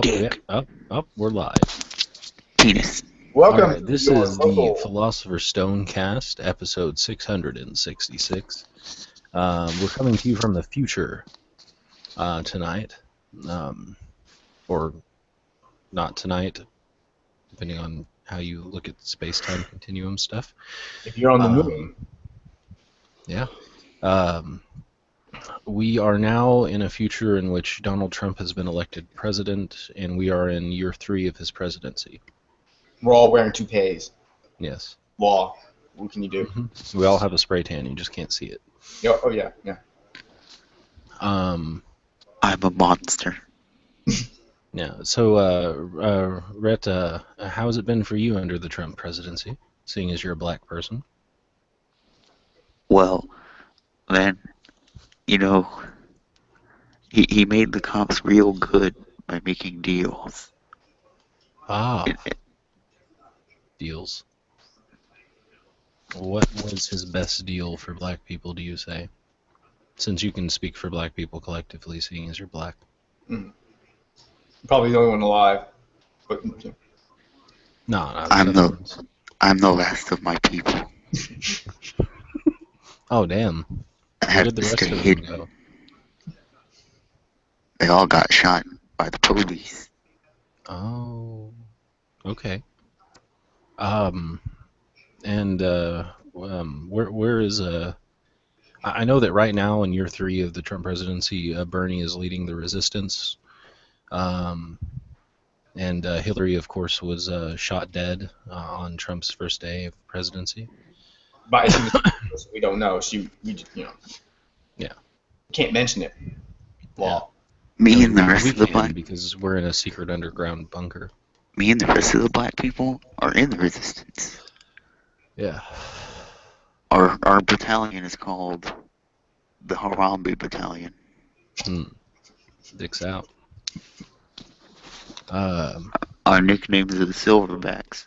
Dick. We're live. Penis. Welcome Alright, to this your is the local. Philosopher's Stone cast, episode 666. We're coming to you from the future tonight. Or not tonight, depending on how you look at space-time continuum stuff. If you're on the moon, Yeah. We are now in a future in which Donald Trump has been elected president, and we are in year 3 of his presidency. we're all wearing toupees. Yes. Law. What can you do? Mm-hmm. We all have a spray tan, you just can't see it. Oh yeah. Um, I'm a monster. yeah, so, Rhett, how has it been for you under the Trump presidency, seeing as you're a black person? Well, man, you know, he made the cops real good by making deals. Ah, deals. What was his best deal for black people, do you say? Since you can speak for black people collectively, seeing as you're black. Probably the only one alive. But No, I'm the last of my people. Oh, damn. I Where have did the to rest stay of them hidden. go? They all got shot by the police. Oh, okay. Where is I know that right now in year 3 of the Trump presidency, Bernie is leading the resistance. And Hillary, of course, was shot dead on Trump's first day of presidency. but as soon as we don't know. Yeah. Can't mention it. Law. Me and the we rest of the can black because we're in a secret underground bunker. me and the rest of the black people are in the resistance. Yeah. Our battalion is called the Harambe Battalion. Dicks out. Our nicknames are the Silverbacks.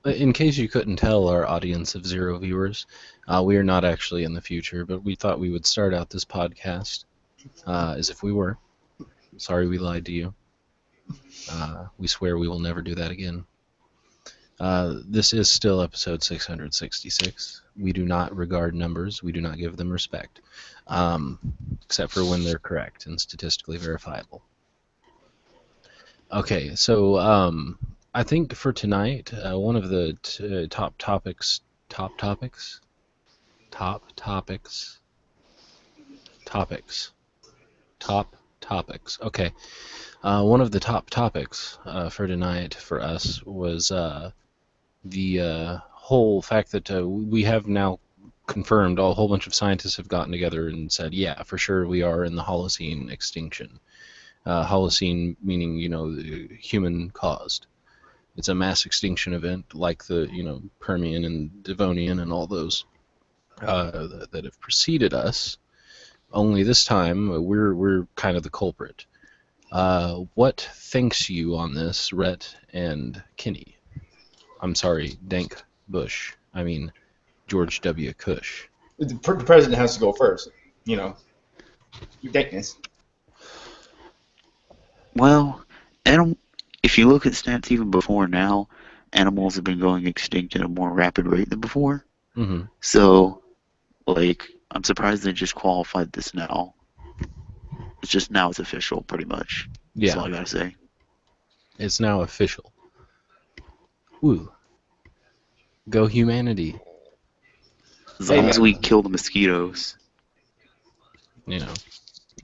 In case you couldn't tell, our audience of 0 viewers, we are not actually in the future, but we thought we would start out this podcast as if we were. Sorry we lied to you. We swear we will never do that again. This is still episode 666. We do not regard numbers. We do not give them respect, except for when they're correct and statistically verifiable. Okay, so I think for tonight, one of the top topics. Okay. One of the top topics for tonight for us was the whole fact that we have now confirmed, a whole bunch of scientists have gotten together and said, yeah, for sure we are in the Holocene extinction. Holocene meaning, human caused. It's a mass extinction event like the, Permian and Devonian and all those that have preceded us. Only this time we're kind of the culprit. What thinks you on this, Rhett and Kinney? I'm sorry, Dank Bush. I mean, George W. Cush. The president has to go first. Ridiculous. Well, if you look at stats even before now, animals have been going extinct at a more rapid rate than before. Mm-hmm. So, I'm surprised they just qualified this now. It's just now it's official, pretty much. Yeah. That's all I gotta say. It's now official. Woo. Go humanity. As long as we kill the mosquitoes.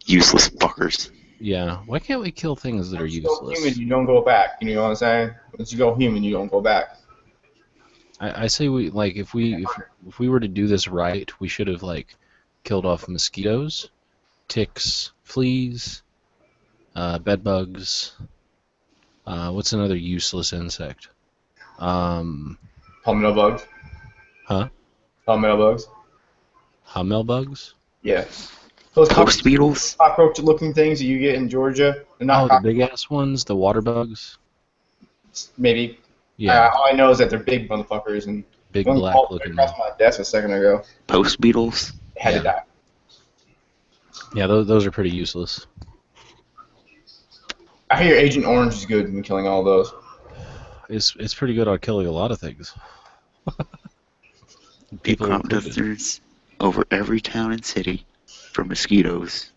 Useless fuckers. Yeah. Why can't we kill things that are Once you go useless? human, you don't go back. You know what I'm saying? Once you go human, you don't go back. I say if we were to do this right, we should have killed off mosquitoes, ticks, fleas, bed bugs. What's another useless insect? Palmetto bugs. Huh? Palmetto bugs. Hummel bugs? Yeah. Those Post beetles. cockroach-looking things that you get in Georgia. They're not the big ass ones, the water bugs. Maybe. Yeah. All I know is that they're big motherfuckers, and Big one black crawled looking. across my desk a second ago. Post beetles. It had to die. Yeah, those are pretty useless. I hear Agent Orange is good in killing all those. It's pretty good at killing a lot of things, Big people crop included. dusters over every town and city for mosquitoes.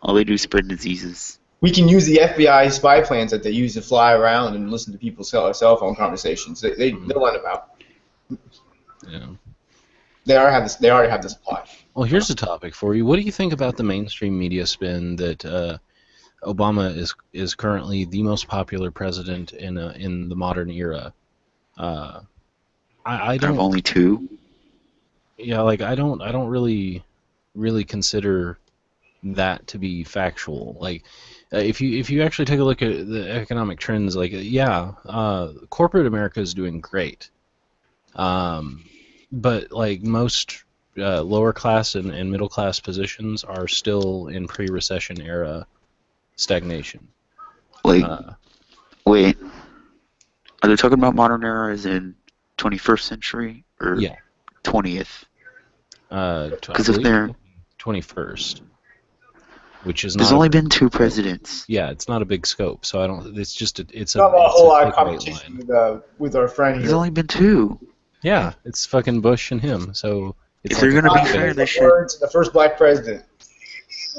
All they do is spread diseases. We can use the FBI spy planes that they use to fly around and listen to people's cell phone conversations. They'll let them out. Yeah. They already have the supply. Well, here's a topic for you. What do you think about the mainstream media spin that Obama is currently the most popular president in the modern era? Uh, I Out of don't. only two, Yeah, like I don't really consider that to be factual. Like, if you actually take a look at the economic trends, like yeah, corporate America is doing great, but like most lower class and middle class positions are still in pre-recession era stagnation. like, Uh, wait, are they talking about modern era as in 21st century or yeah, 20th? I Because if believe they're 21st, which is there's not a only very been two scope. presidents. Yeah, it's not a big scope, so I don't. It's just Not a it's whole a lot of thick white competition line. with our friend There's here. only been two. Yeah, it's fucking Bush and him. So it's If like they're a gonna be cop fair, and they should. Words, the first black president.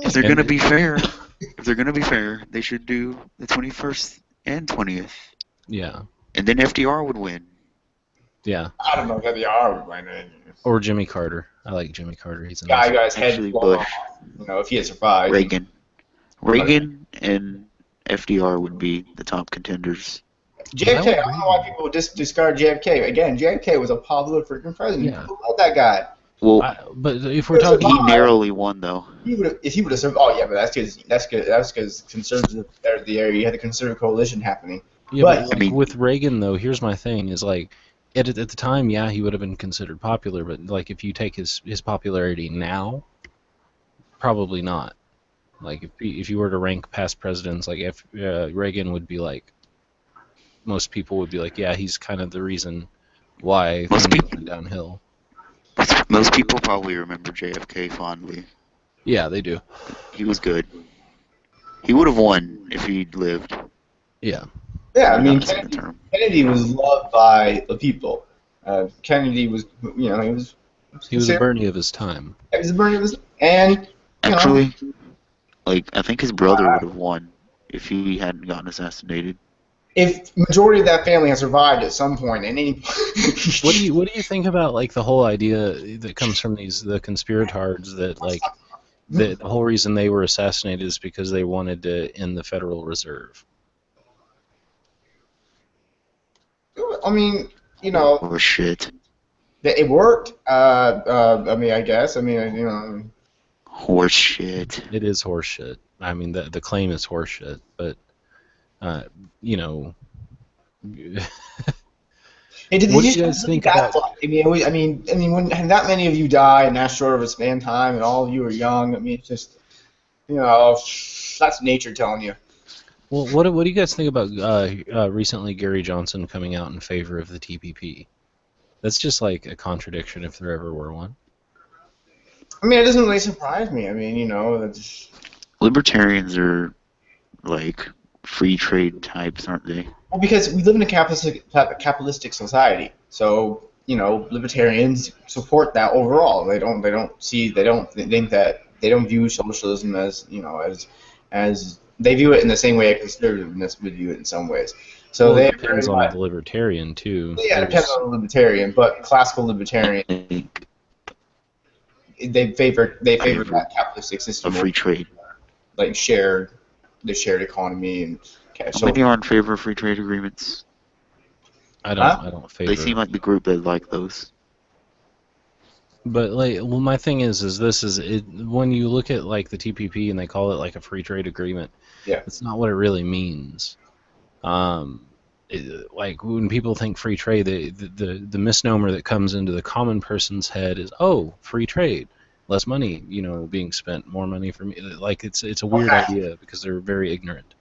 If they're gonna and be fair, if they're gonna be fair, they should do the 21st and 20th, yeah, and then FDR would win. yeah. I don't know if they are right now. Or Jimmy Carter. I like Jimmy Carter. He's a Guy nice. got his head Actually, blown off. Bush, If he had survived. Reagan, Reagan, and FDR would be the top contenders. JFK, I don't know why people would discard JFK. Again, JFK was a popular freaking president. Yeah. People love that guy. Well, But if we're talking, he narrowly won though. If he would have survived, oh yeah, but that's because conservative the area you had the conservative coalition happening. yeah, But but like I mean, with Reagan though, here's my thing: is like at the time, yeah, he would have been considered popular, but like if you take his popularity now, probably not. Like if you were to rank past presidents, like if Reagan would be like most people would be like, yeah, he's kind of the reason why most things people, went downhill. most people probably remember JFK fondly. Yeah, they do. He was good. He would have won if he'd lived. Yeah. yeah, I mean, Got a second term. Kennedy was loved by the people. Kennedy was, he was. He was a Bernie of his time. He was a Bernie of his, and Actually, like I think his brother would have won if he hadn't gotten assassinated. if majority of that family has survived at some point, and any. What do you think about like the whole idea that comes from the conspirators that like the whole reason they were assassinated is because they wanted to end the Federal Reserve? I mean, Or shit. it worked. I mean, I guess. I mean, Horse shit. It is horseshit. I mean, the claim is horseshit, but you know. What do you guys think about? I mean, when that many of you die in that short of a span of time, and all of you are young, I mean, it's just, that's nature telling you. Well, what do you guys think about recently Gary Johnson coming out in favor of the TPP? That's just like a contradiction if there ever were one. I mean, it doesn't really surprise me. I mean, it's... Libertarians are like free trade types, aren't they? Well, because we live in a capitalistic society, so libertarians support that overall. They don't think that they don't view socialism as as they view it in the same way a conservative would view it in some ways. So well, they it depends on the libertarian too. Yeah, it depends on the libertarian, but classical libertarian, I think they favor that capitalistic system of free trade. like the shared economy and How many are in favor of free trade agreements? I don't favor. They seem like the group that like those. But like, well, my thing is when you look at like the TPP and they call it like a free trade agreement. Yeah. It's not what it really means. Like when people think free trade, the misnomer that comes into the common person's head is, oh, free trade, less money, being spent, more money for me. Like it's a weird idea because they're very ignorant.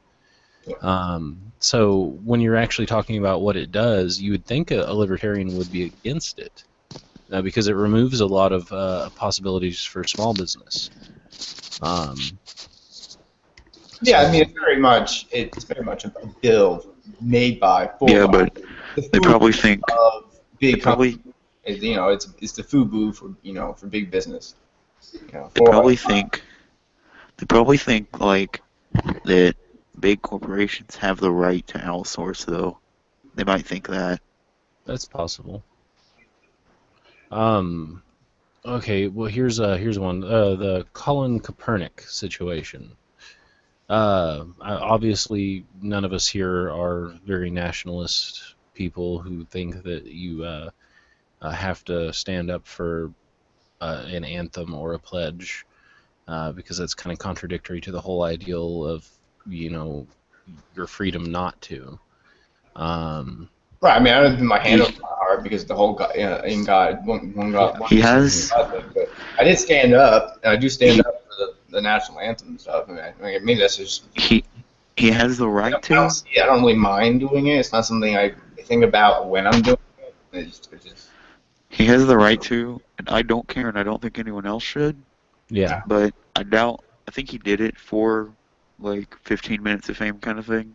So when you're actually talking about what it does, you would think a libertarian would be against it, because it removes a lot of possibilities for small business. Yeah, I So mean it's very much a bill made Yeah, by but the they food probably think of they big companies. probably It's the food boo for big business. they For probably think they probably think like that big corporations have the right to outsource though. They might think that. that's possible. Um, okay, well here's one. The Colin Kaepernick situation. Obviously, none of us here are very nationalist people who think that you have to stand up for an anthem or a pledge, because that's kind of contradictory to the whole ideal of, you know, your freedom not to. Um, right, I mean I don't put my hand He over my heart because the whole God, in God, one God, yeah, one he same here. has God thing. But I did stand up, and I do stand he up for the national anthem and stuff. Maybe that's just he he has the right I don't to. see. I don't really mind doing it. It's not something I think about when I'm doing it. It's just He has the right to, and I don't care, and I don't think anyone else should. Yeah. But I doubt. I think he did it for like 15 minutes of fame kind of thing.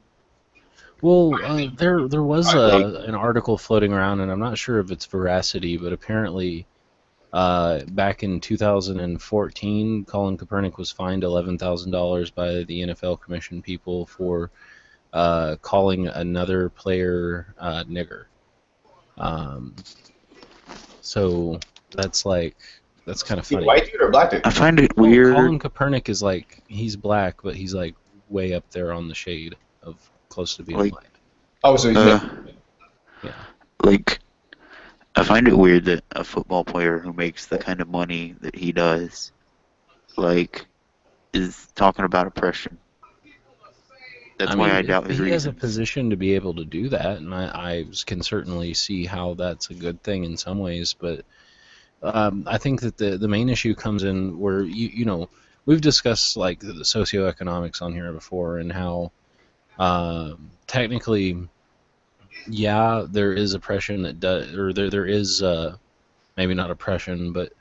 Well, there was Like an article floating around, and I'm not sure of its veracity, but apparently, back in 2014, Colin Kaepernick was fined $11,000 by the NFL Commission people for calling another player nigger. Um, so that's kind of a funny. white dude or a black dude. I find it Oh, weird. Colin Kaepernick is like, he's black, but he's like way up there on the shade of close to being Like white. Oh, so he's uh, mixed. Yeah. like I find it weird that a football player who makes the kind of money that he does, like, is talking about oppression. I That's why I mean, doubt his he has a reasons. position to be able to do that, and I can certainly see how that's a good thing in some ways. But I think that the main issue comes in where you know, we've discussed like the socioeconomics on here before, and how technically, yeah, there is oppression that does, or there is maybe not oppression, but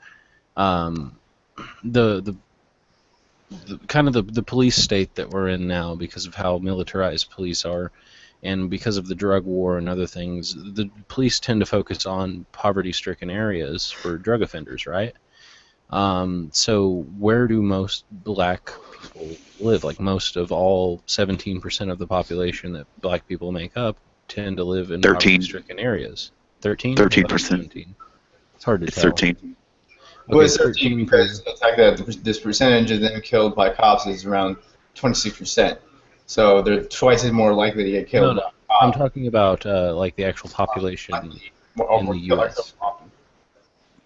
um, the kind of the police state that we're in now, because of how militarized police are, and because of the drug war and other things, the police tend to focus on poverty-stricken areas for drug offenders, right? So where do most black people live? Like most of all 17% of the population that black people make up tend to live in 13, poverty-stricken areas. 13? I thought it was 13%. 17. It's hard to It's tell. 13. Well, Okay, it's 13 13 per. because the fact that this percentage of them killed by cops is around 26%. So they're twice as more likely to get No, killed no. by I'm cops. talking about like the actual population in Or the killed by cops U.S. often.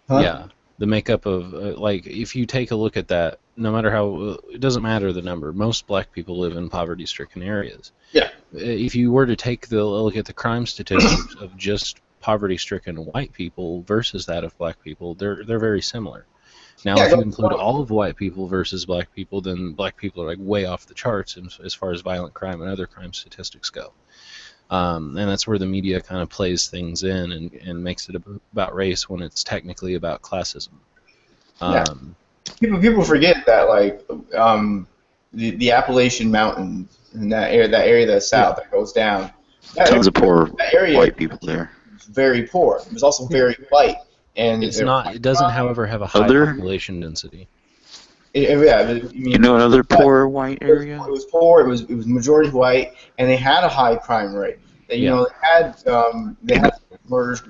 Huh? Yeah, the makeup of like, if you take a look at that, no matter how, it doesn't matter the number. Most black people live in poverty-stricken areas. Yeah. If you were to take the look at the crime statistics of just poverty-stricken white people versus that of black people, they're very similar. Now, Yeah, if you go, include go. all of white people versus black people, then black people are like way off the charts as far as violent crime and other crime statistics go. And that's where the media kind of plays things in and makes it about race when it's technically about classism. Yeah. Um, People forget that the Appalachian Mountains and that area of the yeah, South that goes down, that area, Tons of poor that area white people there. was very poor. It was also yeah. very white, and It's there was not. high It doesn't, crime. however, have a high Other, population density. Yeah, I you mean, know, another but poor white it area. was poor. It was majority white, and they had a high crime rate. They, Yeah. they You know, had murders,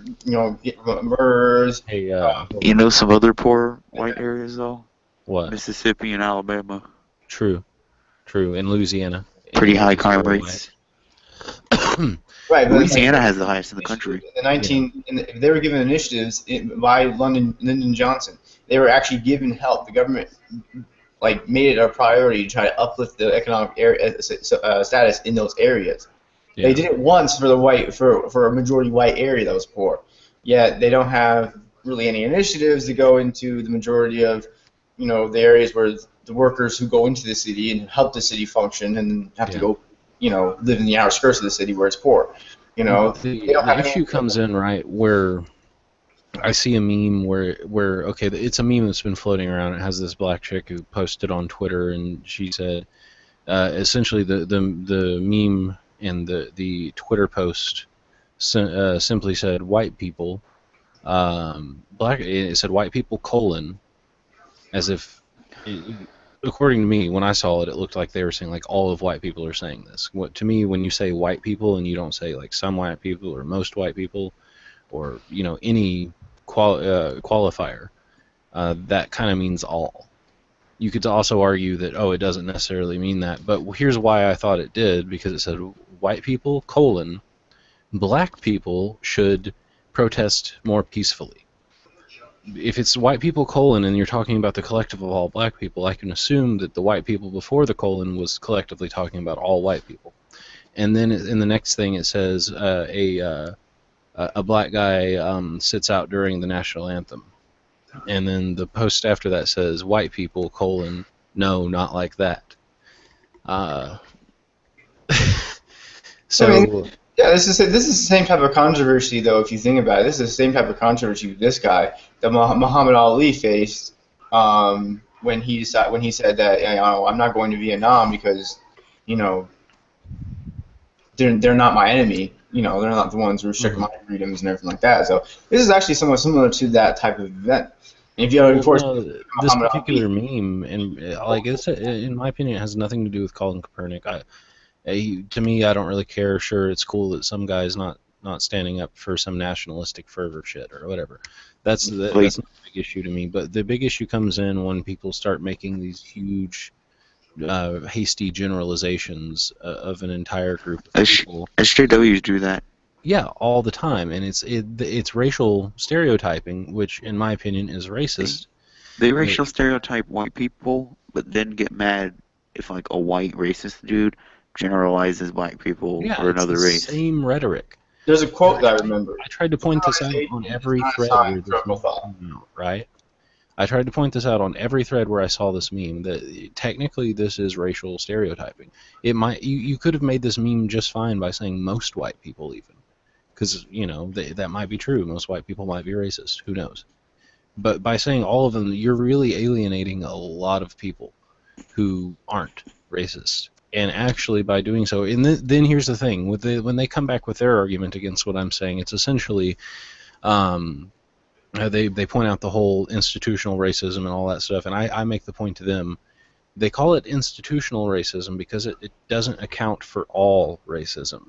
murders. Hey, hold you on. know some other poor white areas though. What? Mississippi and Alabama, True. True. In Louisiana, pretty high is crime very white. rates. Right, but Louisiana has the highest in the country. the Yeah. they were given initiatives by Lyndon Johnson. They were actually given help. The government made it a priority to try to uplift the economic status in those areas. They Yeah. did it once for the white for a majority white area that was poor. Yet they don't have really any initiatives to go into the majority of the areas where the workers who go into the city and help the city function and have to Yeah. go live in the outskirts of the city where it's poor. But They don't the have any. issue comes in, right, where I see a meme where okay, it's a meme that's been floating around. It has this black chick who posted on Twitter, and she said essentially the meme and the Twitter post simply said white people, black. It said white people colon, as if according to me, when I saw it, it looked like they were saying like all of white people are saying this. What to me, when you say white people and you don't say like some white people or most white people or any qualifier, that kind of means all. You could also argue that it doesn't necessarily mean that, but here's why I thought it did, because it said white people colon black people should protest more peacefully. If it's white people colon and you're talking about the collective of all black people, I can assume that the white people before the colon was collectively talking about all white people. And then in the next thing it says a black guy sits out during the national anthem. And then the post after that says white people colon no, not like that. I mean, So yeah, this is the same type of controversy, though. If you think about it, this is the same type of controversy with this guy that Muhammad Ali faced when he said that I'm not going to Vietnam because you know they're not my enemy. They're not the ones who restrict my freedoms and everything like that. So this is actually somewhat similar to that type of event. And if you, of well, course, no, this Muhammad particular Ali, meme, and like it's in my opinion, it has nothing to do with Colin Kaepernick. To me, I don't really care. Sure, it's cool that some guy's not standing up for some nationalistic fervor shit or whatever. That's Like, not a big issue to me. But the big issue comes in when people start making these huge, hasty generalizations of an entire group of people. SJWs do that. Yeah, all the time, and it's racial stereotyping, which in my opinion is racist. They racial stereotype white people, but then get mad if like a white racist dude generalizes black people Yeah, or it's the another race. same rhetoric. there's a quote that I remember. I tried to point this out on Colonization is every not a thread sign where of this critical meme thought. came out, right? I tried to point this out on every thread where I saw this meme, that technically this is racial stereotyping. It might you could have made this meme just fine by saying most white people even, because that might be true. Most white people might be racist. Who knows? But by saying all of them, you're really alienating a lot of people who aren't racist. And actually, by doing so, and then here's the thing: when they come back with their argument against what I'm saying, it's essentially they point out the whole institutional racism and all that stuff, and I make the point to them. They call it institutional racism because it doesn't account for all racism.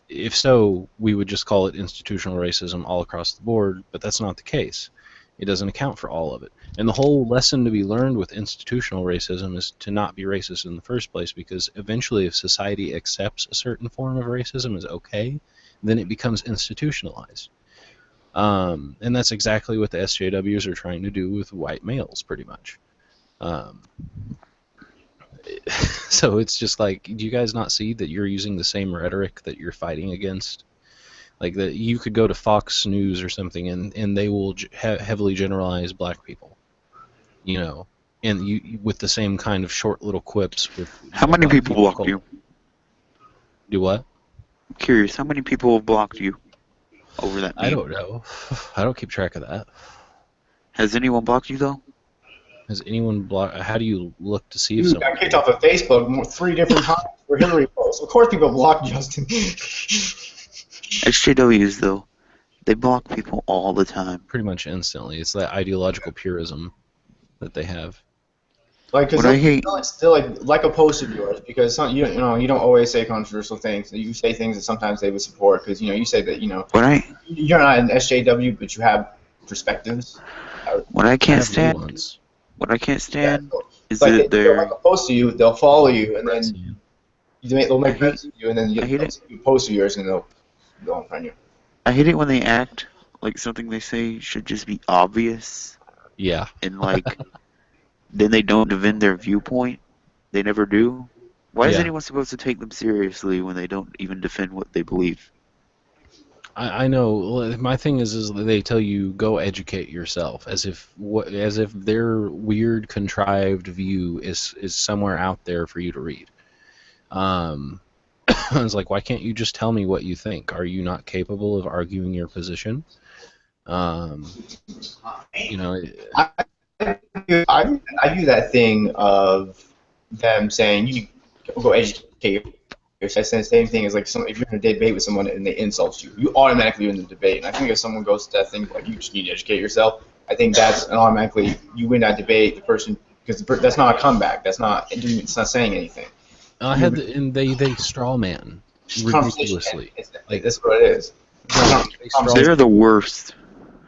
If so, we would just call it institutional racism all across the board, but that's not the case. It doesn't account for all of it. And the whole lesson to be learned with institutional racism is to not be racist in the first place, because eventually if society accepts a certain form of racism as okay, then it becomes institutionalized. And that's exactly what the SJWs are trying to do with white males, pretty much. Um, so it's just like, do you guys not see that you're using the same rhetoric that you're fighting against? Like that, you could go to Fox News or something, and they will heavily generalize black people, and you with the same kind of short little quips with How many people blocked you? Do what? I'm curious. How many people have blocked you over that meme? I don't know. I don't keep track of that. Has anyone blocked you though? Has anyone blocked? How do you look to see if You someone got kicked off of Facebook 3 different times for Hillary posts. Of course, people block Justin. SJWs though, they block people all the time. pretty much instantly? It's that ideological purism that they have. Like, because What I hate, still like a post of yours, because you don't always say controversial things. You say things that sometimes they would support, because you say that you're not an SJW, but you have perspectives. what I I can't have stand, nuance. what I can't stand So is like that they'll like they're. a post to you, they'll follow you, and then they'll I make hate, friends with you, and then I hate they'll it. see a post of yours, and they'll unfriend you. I hate it when they act like something they say should just be obvious, Yeah. and like then they don't defend their viewpoint. They never do. Why is Yeah. anyone supposed to take them seriously when they don't even defend what they believe? I know. My thing is they tell you go educate yourself, as if their weird contrived view is somewhere out there for you to read. Um, I was like, why can't you just tell me what you think? Are you not capable of arguing your position? Um, you know, I, I view that thing of them saying you go educate yourself. The same thing as like if you're in a debate with someone and they insult you, you automatically win the debate. And I think if someone goes to that thing like you just need to educate yourself, I think that's an automatically you win that debate. The person because that's not a comeback. It's not saying anything. I had and they straw man Conversation. ridiculously. Like That's what it is. they straw They're the worst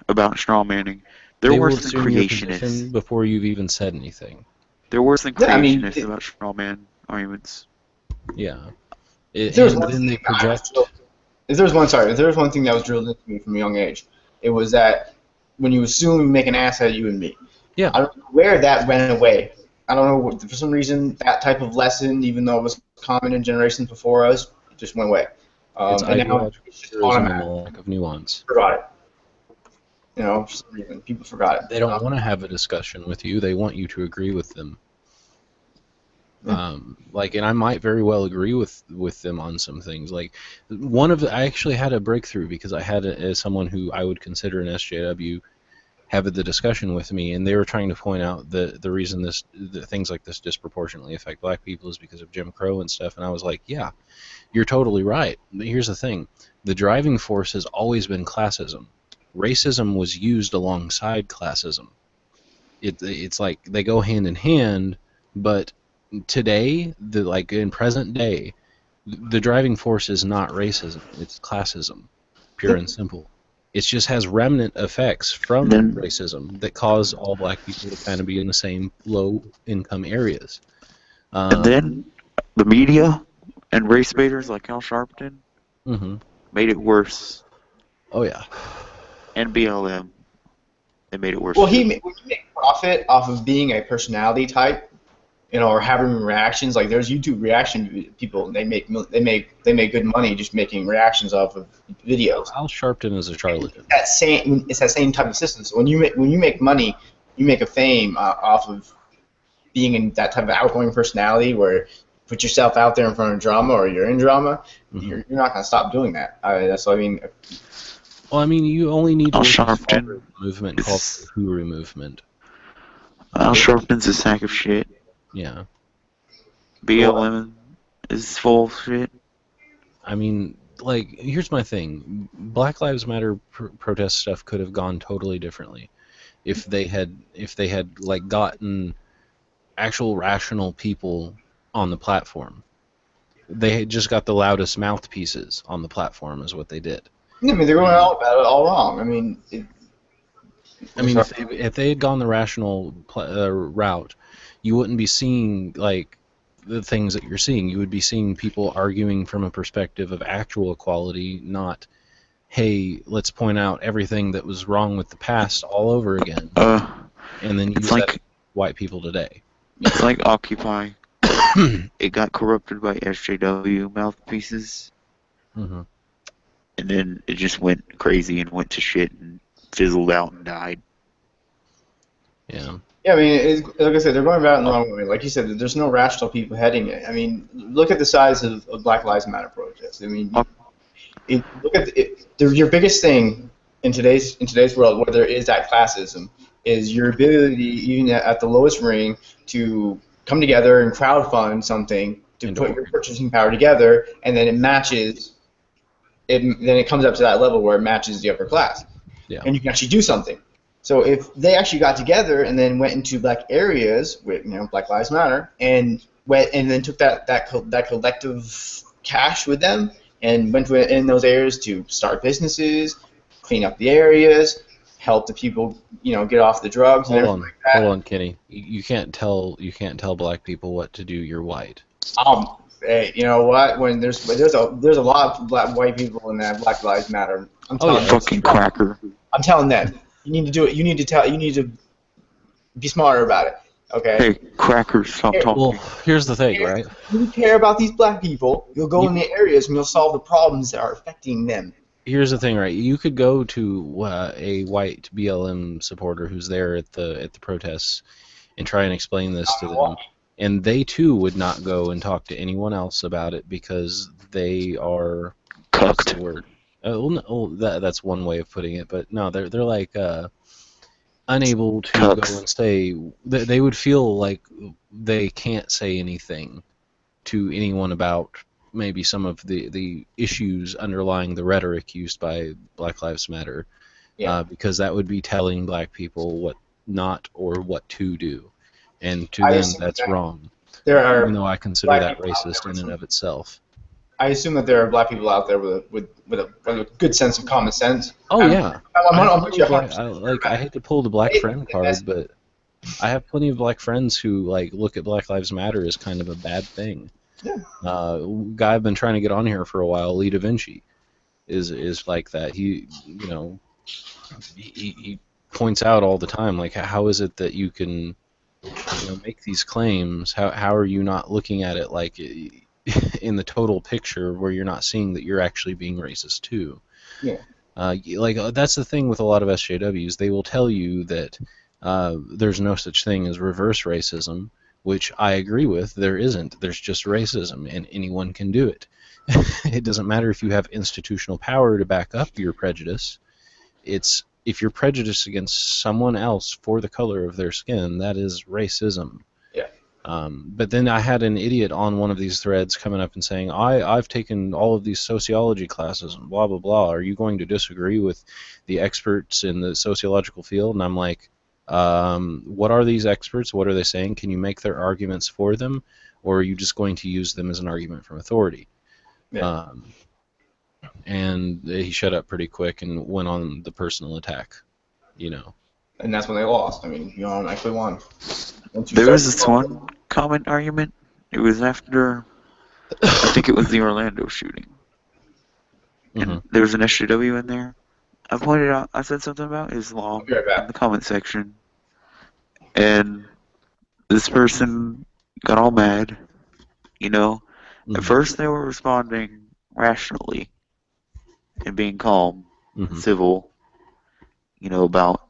about straw manning. They're they will worse than assume your creationists. position before you've even said anything. They're worse than Yeah, I mean, creationists about straw man arguments. Yeah. if there was And one then they thing I was project. drilled, if there was one thing that was drilled into me from a young age, it was that when you assume you make an ass out of you and me. Yeah. I don't know where that went away. I don't know for some reason that type of lesson, even though it was common in generations before us, just went away. It's And now ideological it's just purism and the automatic. lack of nuance. Forgot it. For some reason, people forgot it. They don't want to have a discussion with you. They want you to agree with them. Yeah. And I might very well agree with them on some things. Like I actually had a breakthrough because I had someone who I would consider an SJW have the discussion with me, and they were trying to point out the reason that things like this disproportionately affect black people is because of Jim Crow and stuff. And I was like, yeah, you're totally right. But here's the thing: the driving force has always been classism. Racism was used alongside classism. It's like they go hand in hand, but today, like in present day, the driving force is not racism; it's classism, pure and simple. It just has remnant effects from Then racism that cause all black people to kind of be in the same low income areas. and then the media and race baiters like Al Sharpton Mhm. made it worse. Oh yeah, And BLM, they made it worse. Well, too. when you make profit off of being a personality type, or having reactions. Like there's YouTube reaction people, and they make good money just making reactions off of videos. Al Sharpton is a charlatan. It's that same type of system. So when you make money, you make a fame off of being in that type of outgoing personality where you put yourself out there in front of drama or you're in drama. Mhm. You're not gonna stop doing that. That's what I mean. Well, I mean, you only need to Al look at a Sharpton movement called the Hoover movement. Al Sharpton's a sack of shit. Yeah. BLM is full of shit. I mean, like, here's my thing: Black Lives Matter protest stuff could have gone totally differently if they had like gotten actual rational people on the platform. They had just got the loudest mouthpieces on the platform, is what they did. I mean, they're going all about it all wrong. I mean, if they had gone the rational route, you wouldn't be seeing like the things that you're seeing. You would be seeing people arguing from a perspective of actual equality, not, hey, let's point out everything that was wrong with the past all over again, and then use that against white people today. It's like Occupy. It got corrupted by SJW mouthpieces, Mm-hmm. and then it just went crazy and went to shit and fizzled out and died. Yeah. Yeah, I mean, like I said, they're going about it in the wrong way. Like you said, there's no rational people heading it. I mean, look at the size of Black Lives Matter protests. I mean, look at your biggest thing in today's world, where there is that classism, is your ability, even at the lowest ring, to come together and crowdfund something to put your purchasing power together, and then it matches. Then it comes up to that level where it matches the upper class, and you can actually do something. So if they actually got together and then went into black areas with Black Lives Matter and then took that collective cash with them and went in those areas to start businesses, clean up the areas, help the people get off the drugs and everything like that. Hold on, Kenny. You can't tell black people what to do. You're white. Hey, you know what? When there's a lot of white people in that Black Lives Matter. I'm telling fucking cracker. I'm telling them. You need to do it. You need to be smarter about it. Okay. Hey, crackers, stop talking. Well, here's the thing, right? If you care about these black people, you'll go in the areas and you'll solve the problems that are affecting them. Here's the thing, right? You could go to a white BLM supporter who's there at the protests and try and explain this to them, and they too would not go and talk to anyone else about it because they are cucked. Word. well, no, that's one way of putting it, but no, they're like unable to go Cucks. and say they would feel like they can't say anything to anyone about maybe some of the issues underlying the rhetoric used by Black Lives Matter, Yeah, because that would be telling black people what not or what to do, and to I them assume that's that wrong, there even are though I consider black that people out there racist with in and some. of itself. I assume that there are black people out there with a good sense of common sense. Oh I'm yeah, I have I'm plenty with you of 100. black. percent I hate to pull the black They friend card, but I have plenty of black friends who like look at Black Lives Matter as kind of a bad thing. Yeah, Guy I've been trying to get on here for a while, Lee Da Vinci, is like that. He points out all the time, like, how is it that you can make these claims? How are you not looking at it like in the total picture where you're not seeing that you're actually being racist too? yeah, That's the thing with a lot of SJWs. They will tell you that there's no such thing as reverse racism, which I agree with. There isn't. There's just racism, and anyone can do it. It doesn't matter if you have institutional power to back up your prejudice. It's if you're prejudiced against someone else for the color of their skin, that is racism. yeah. But then I had an idiot on one of these threads coming up and saying, I've taken all of these sociology classes and blah, blah, blah. Are you going to disagree with the experts in the sociological field? And I'm like, what are these experts? What are they saying? Can you make their arguments for them? Or are you just going to use them as an argument from authority? Yeah. Um, and he shut up pretty quick and went on the personal attack, you know. And that's when they lost. I mean, you actually won. Once you There start was this one common argument. It was after, I think it was the Orlando shooting. Hmm. And there was an SJW in there. I said something about I'll be Islam right in back. the comment section. And this person got all mad. You know, at Hmm. first they were responding rationally and being calm and Hmm. civil, about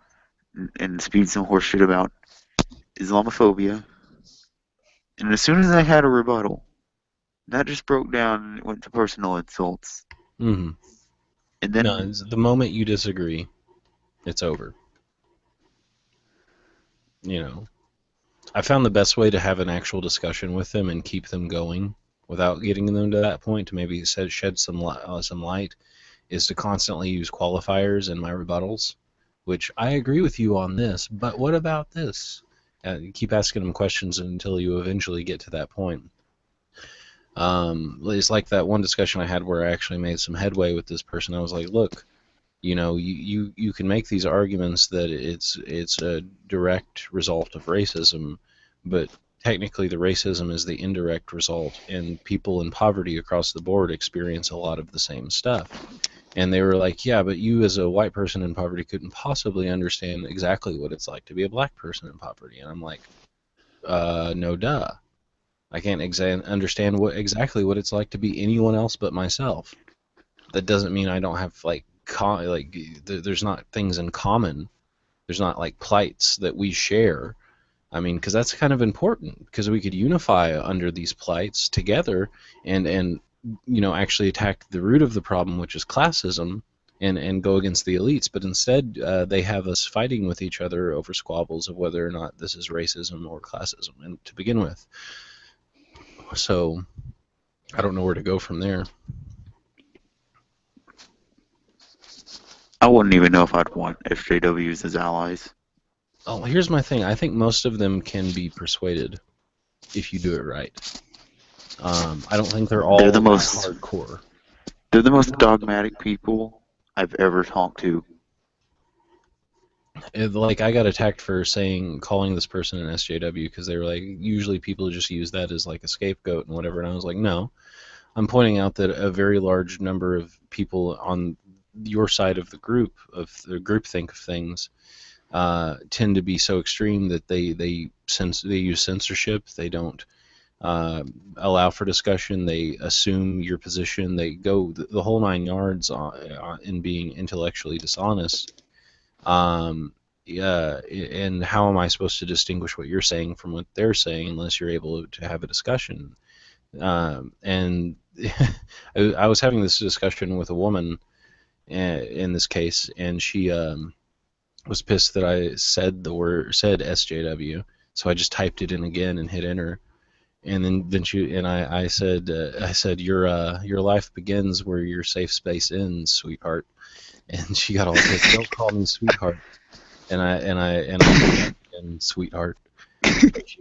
and spewed some horse shit about Islamophobia. And as soon as I had a rebuttal, that just broke down and it went to personal insults. Hmm. And No, then, the moment you disagree, it's over. You know, I found the best way to have an actual discussion with them and keep them going without getting them to that point to maybe shed some light is to constantly use qualifiers in my rebuttals, which I agree with you on this, but what about this? And keep asking them questions until you eventually get to that point. It's like that one discussion I had where I actually made some headway with this person. I was like, look, you can make these arguments that it's a direct result of racism, but technically the racism is the indirect result, and people in poverty across the board experience a lot of the same stuff. And they were like, yeah, but you as a white person in poverty couldn't possibly understand exactly what it's like to be a black person in poverty. And I'm like, no duh. I can't understand exactly what it's like to be anyone else but myself. That doesn't mean I don't have there's not things in common. There's not like plights that we share. I mean, because that's kind of important because we could unify under these plights together and actually attack the root of the problem, which is classism, and go against the elites. But instead, they have us fighting with each other over squabbles of whether or not this is racism or classism, and to begin with. So I don't know where to go from there. I wouldn't even know if I'd want SJWs as allies. Oh, here's my thing. I think most of them can be persuaded if you do it right. I don't think they're They're all the that most hardcore. they're the most dogmatic people I've ever talked to. Like I got attacked for calling this person an SJW because they were like, usually people just use that as like a scapegoat and whatever. And I was like, no, I'm pointing out that a very large number of people on your side of the groupthink of things, tend to be so extreme that they use censorship. They don't allow for discussion. They assume your position. They go the whole 9 yards in being intellectually dishonest. Yeah, and how am I supposed to distinguish what you're saying from what they're saying unless you're able to have a discussion? And I was having this discussion with a woman, in this case, and she was pissed that I said SJW, so I just typed it in again and hit enter. And then I said your life begins where your safe space ends, sweetheart. And she got all pissed. Don't call me sweetheart. And sweetheart.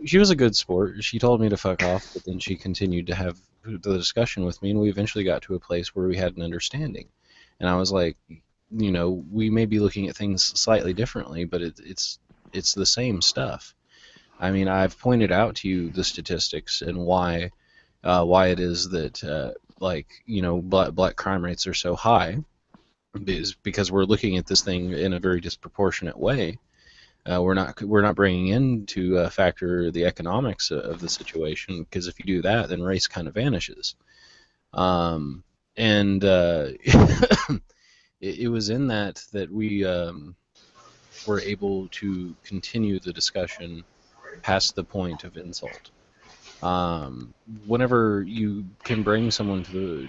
She was a good sport. She told me to fuck off, but then she continued to have the discussion with me, and we eventually got to a place where we had an understanding. And I was like, we may be looking at things slightly differently, but it's the same stuff. I mean, I've pointed out to you the statistics and why it is that black crime rates are so high, because we're looking at this thing in a very disproportionate way. We're not bringing into factor the economics of the situation, because if you do that, then race kind of vanishes. And it was in that we were able to continue the discussion past the point of insult. Whenever you can bring someone to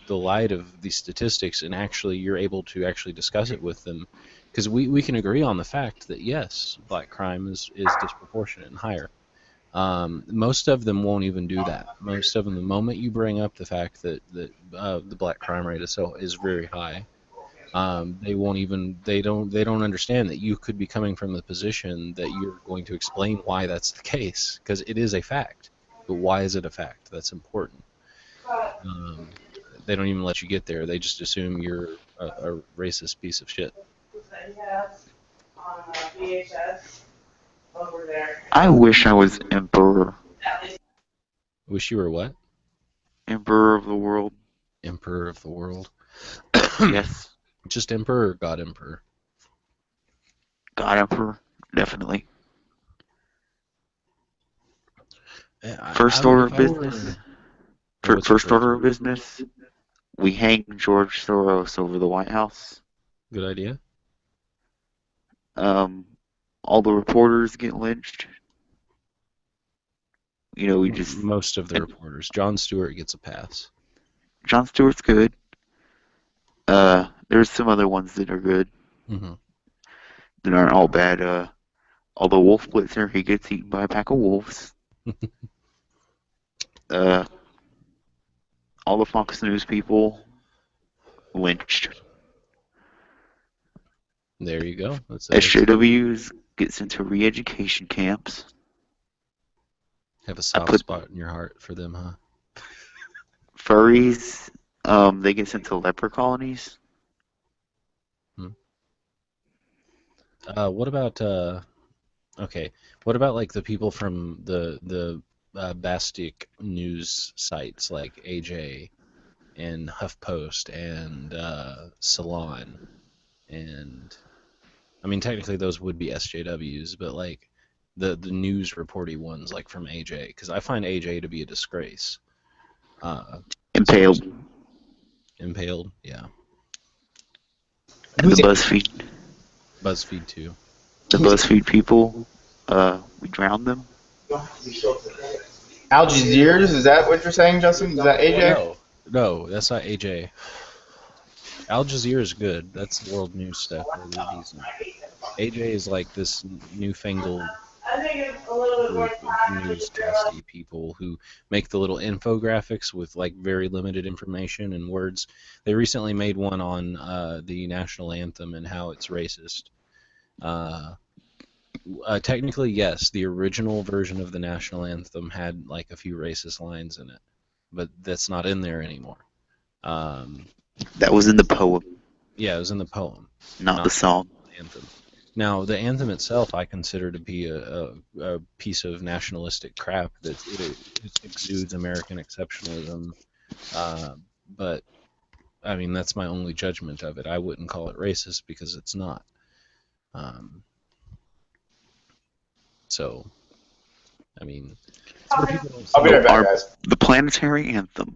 the light of these statistics, and actually you're able to actually discuss it with them, because we can agree on the fact that yes, black crime is disproportionate and higher. Most of them won't even do that. Most of them, the moment you bring up the fact that the black crime rate is very high, they don't understand that you could be coming from the position that you're going to explain why that's the case, because it is a fact. But why is it a fact? That's important. They don't even let you get there. They just assume you're a racist piece of shit. I wish I was emperor. Wish you were what? Emperor of the world. Emperor of the world. Yes. Just emperor or God emperor? God emperor, definitely. I First would order if of I business. were. What's your First order of business. We hang George Soros over the White House. Good idea. All the reporters get lynched. We just Most of the reporters. Jon Stewart gets a pass. Jon Stewart's good. There's some other ones that are good. Mm-hmm. That aren't all bad. Although Wolf Blitzer, he gets eaten by a pack of wolves. All the Fox News people lynched. There you go. SJWs get sent to re-education camps. Have a soft spot in your heart for them, huh? Furries, they get sent to leper colonies. What about what about like the people from the Bastic news sites like AJ and HuffPost and Salon, and I mean technically those would be SJWs, but like the news reporty ones like from AJ, because I find AJ to be a disgrace. Impaled. Impaled, yeah. And the BuzzFeed too. The BuzzFeed people, we drowned them. Al Jazeera, is that what you're saying, Justin? Is that AJ? No, that's not AJ. Al Jazeera is good. That's world news stuff where they're decent. AJ is like this newfangled group of newscasty people who make the little infographics with like very limited information and words. They recently made one on the national anthem and how it's racist. Technically, yes, the original version of the national anthem had like a few racist lines in it, but that's not in there anymore. That was in the poem. Yeah, it was in the poem, not the song. The anthem. Now, the anthem itself, I consider to be a piece of nationalistic crap that it exudes American exceptionalism. But I mean, that's my only judgment of it. I wouldn't call it racist because it's not. So, I mean, I'll be right back, guys. The planetary anthem.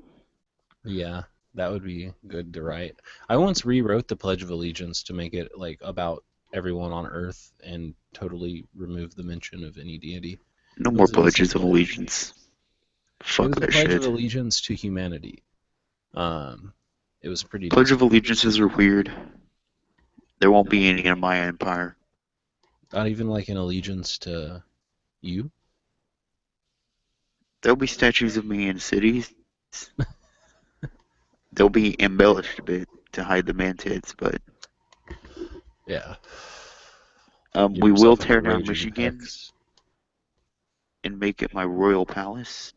Yeah, that would be good to write. I once rewrote the Pledge of Allegiance to make it like about everyone on Earth and totally remove the mention of any deity. No more pledges of allegiance. Fuck that shit. Pledge of Allegiance to humanity. It was pretty. Pledge of Allegiances are weird. There won't be any in my empire. Not even like an allegiance to you? There'll be statues of me in cities. They'll be embellished a bit to hide the man's heads, but Yeah. Give we will yourself a tear down raging Michigan hex and make it my royal palace.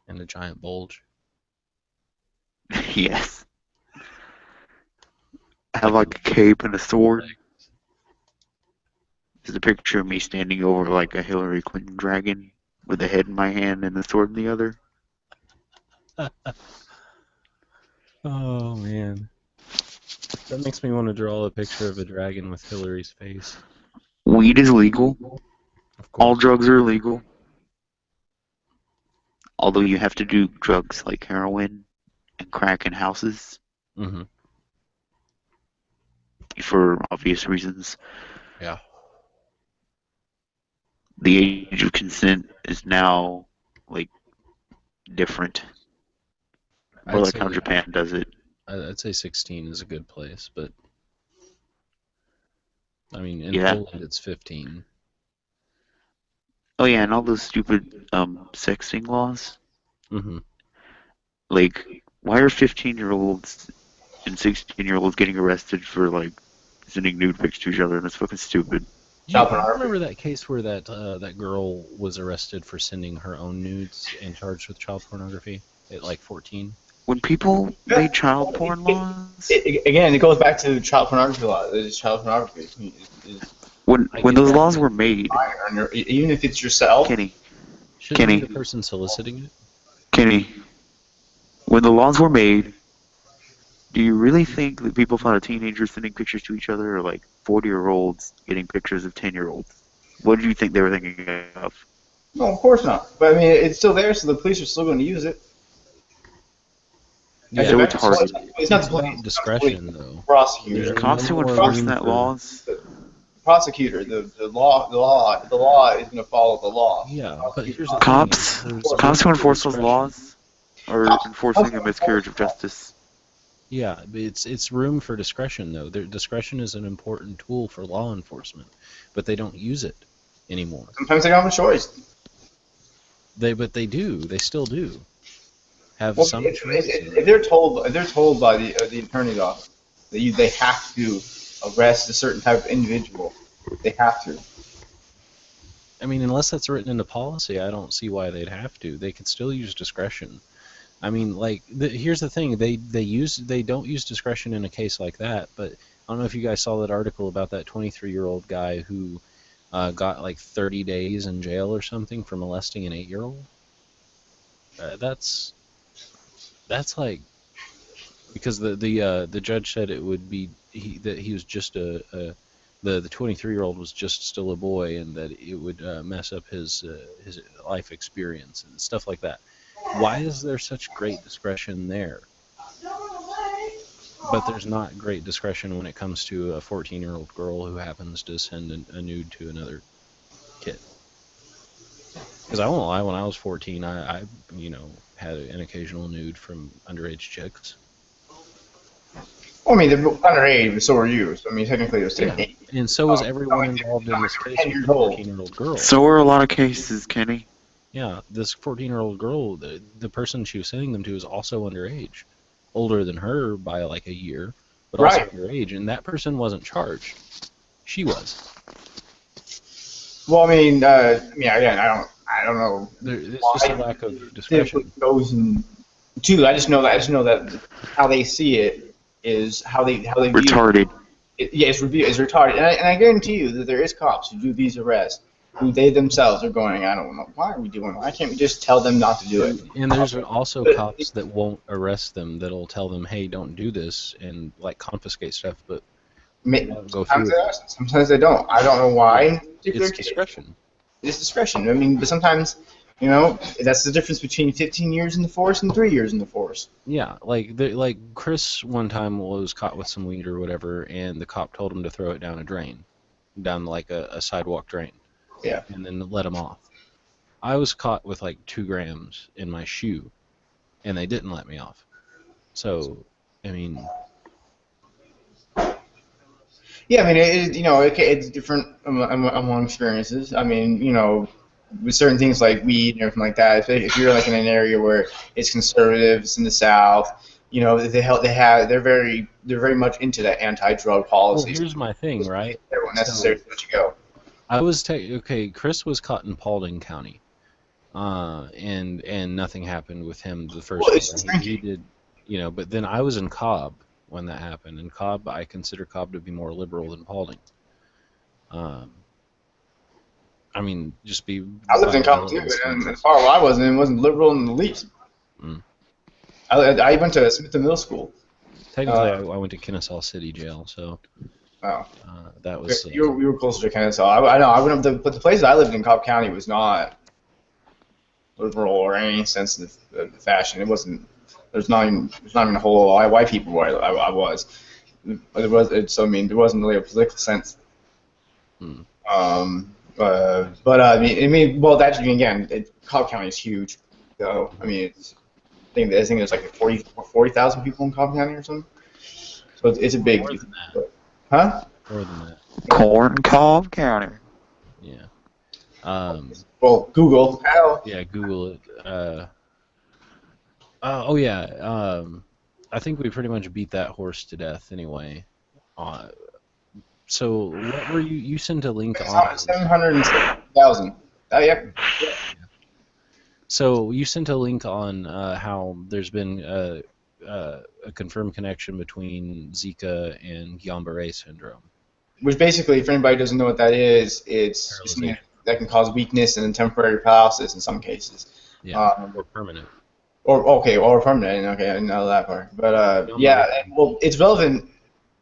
and a giant bulge. Yes. Have Like a like a cape and a sword. leg. There's a picture of me standing over like a Hillary Clinton dragon with the head in my hand and the sword in the other. Oh, man. That makes me want to draw a picture of a dragon with Hillary's face. Weed is legal. Of All course. drugs are illegal. Although you have to do drugs like heroin and crack in houses Mm-hmm. for obvious reasons. Yeah. The age of consent is now like different. More I'd like how say Japan does it. I'd say 16 is a good place, but I mean in Yeah. Poland it's 15. Oh yeah, and all those stupid sexting laws. Mm-hmm. Like, why are 15-year-olds and 16-year-olds getting arrested for like sending nude pics to each other? That's fucking stupid. You Child pornography. remember that case where that girl was arrested for sending her own nudes and charged with child pornography at like 14? When people Yeah. made child porn laws, Again, it goes back to child pornography law. It's child pornography. I when get those that, laws but were made, Even if it's yourself. Kenny, shouldn't it be Kenny, the person soliciting it? Kenny, when the laws were made, do you really think that people thought of teenagers sending pictures to each other or like 40-year-olds getting pictures of 10-year-olds? What did you think they were thinking of? No, of course not. But I mean, it's still there, so the police are still going to use it. As Yeah, a So matter, well, retarded. it's not it's the police. about It's not the police. discretion though. There's Prosecutor. no Cops who more enforce room that for laws, The prosecutor. The law is going to follow the law. The yeah, but prosecutor here's the thing is cops, there's cops room who for enforce those discretion. laws are Cops, enforcing cops a don't enforce miscarriage of the law. justice. Yeah, but it's room for discretion though. Discretion is an important tool for law enforcement, but they don't use it anymore. Sometimes they don't have a choice. But they do. They still do have Well, some choice in if that. they're told by the attorney's office that they have to arrest a certain type of individual, they have to. I mean, unless that's written into policy, I don't see why they'd have to. They could still use discretion. I mean, like here's the thing: they don't use discretion in a case like that. But I don't know if you guys saw that article about that 23-year-old guy who got like 30 days in jail or something for molesting an 8-year-old. That's like because the judge said it would be that he was just the 23-year-old was just still a boy and that it would mess up his life experience and stuff like that. Why is there such great discretion there? But there's not great discretion when it comes to a 14-year-old girl who happens to send a nude to another kid. Because I won't lie, when I was 14, I had an occasional nude from underage chicks. Well, I mean, they're underage, but so are you. So, I mean, technically, they're still Yeah, 8. and so was everyone involved in Not like this they were case 10 with the years old. 14-year-old girl. So are a lot of cases, Kenny. Yeah, this 14-year-old girl, the person she was sending them to is also underage, older than her by like a year, but also Right. underage, and that person wasn't charged. She was. Well, again, I don't know It's just a why lack of typically discretion. goes in. Two, I just know that how they see it is how they view Retarded. it. Yeah, it's retarded, and I guarantee you that there is cops who do these arrests who they themselves are going, I don't know, why are we doing it? Why can't we just tell them not to do it? And there's also cops that won't arrest them that'll tell them, hey, don't do this, and like confiscate stuff, but won't go through Sometimes they with are, it. sometimes they don't. I don't know why Yeah, in particular it's case. discretion. It's discretion. I mean, but sometimes, that's the difference between 15 years in the force and 3 years in the force. Yeah, like Chris one time was caught with some weed or whatever, and the cop told him to throw it down a drain, down like a sidewalk drain, Yeah. and then let him off. I was caught with like 2 grams in my shoe, and they didn't let me off. So, I mean, Yeah, I mean, it's different among experiences. I mean, with certain things like weed and everything like that. If you're like in an area where it's conservative, it's in the South, they're very much into that anti-drug Well, policy. here's my thing, right? They won't So necessarily let you go. okay. Chris was caught in Paulding County, and nothing happened with him the first Well, it's time. just He drinking. did, but then I was in Cobb when that happened, and Cobb, I consider Cobb to be more liberal than Paulding. Um, I mean, just be I lived by in the Compton too, relevant and as standards. far as I wasn't liberal in the least. Mm. I went to Smith Middle School. Technically, Uh, I went to Kennesaw City Jail, so oh, that was you were closer to Kennesaw. I know. I went up, but the place I lived in, Cobb County, was not liberal or any sense of the fashion. It wasn't. There's not even a whole lot of white people where I was. But so I mean, there wasn't really a political sense. mm. Well, that's again, Cobb County is huge. So I mean, I think there's like 40,000 people in Cobb County or something. So it's a More big, than that. huh? More than that. Corn Cob County. Yeah. Well, Google. How? Yeah. Google it. Oh yeah. I think we pretty much beat that horse to death anyway. Uh, so what were you? You sent a link on. 770,000. Yeah. So you sent a link on how there's been a confirmed connection between Zika and Guillain-Barré syndrome. Which basically, if anybody doesn't know what that is, it's something Paralyzation. that can cause weakness and temporary paralysis in some cases. Yeah. Or permanent. Or permanent. Okay, I didn't know that part. But yeah, well, it's relevant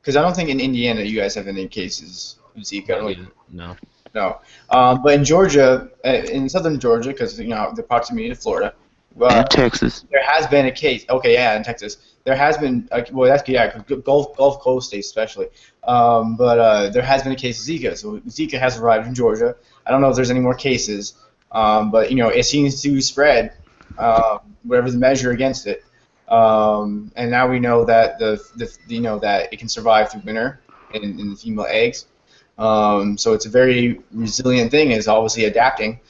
because I don't think in Indiana you guys have any cases of Zika. Not yet. No. No. But in Georgia, in southern Georgia, because the proximity to Florida, And Texas. there has been a case. Okay, yeah, in Texas, there has been. Well, that's yeah, 'cause Gulf Coast states especially. But there has been a case of Zika. So Zika has arrived in Georgia. I don't know if there's any more cases, but it seems to spread. Whatever the measure against it. And now we know that that it can survive through winter in the female eggs. So it's a very resilient thing. It's obviously adapting.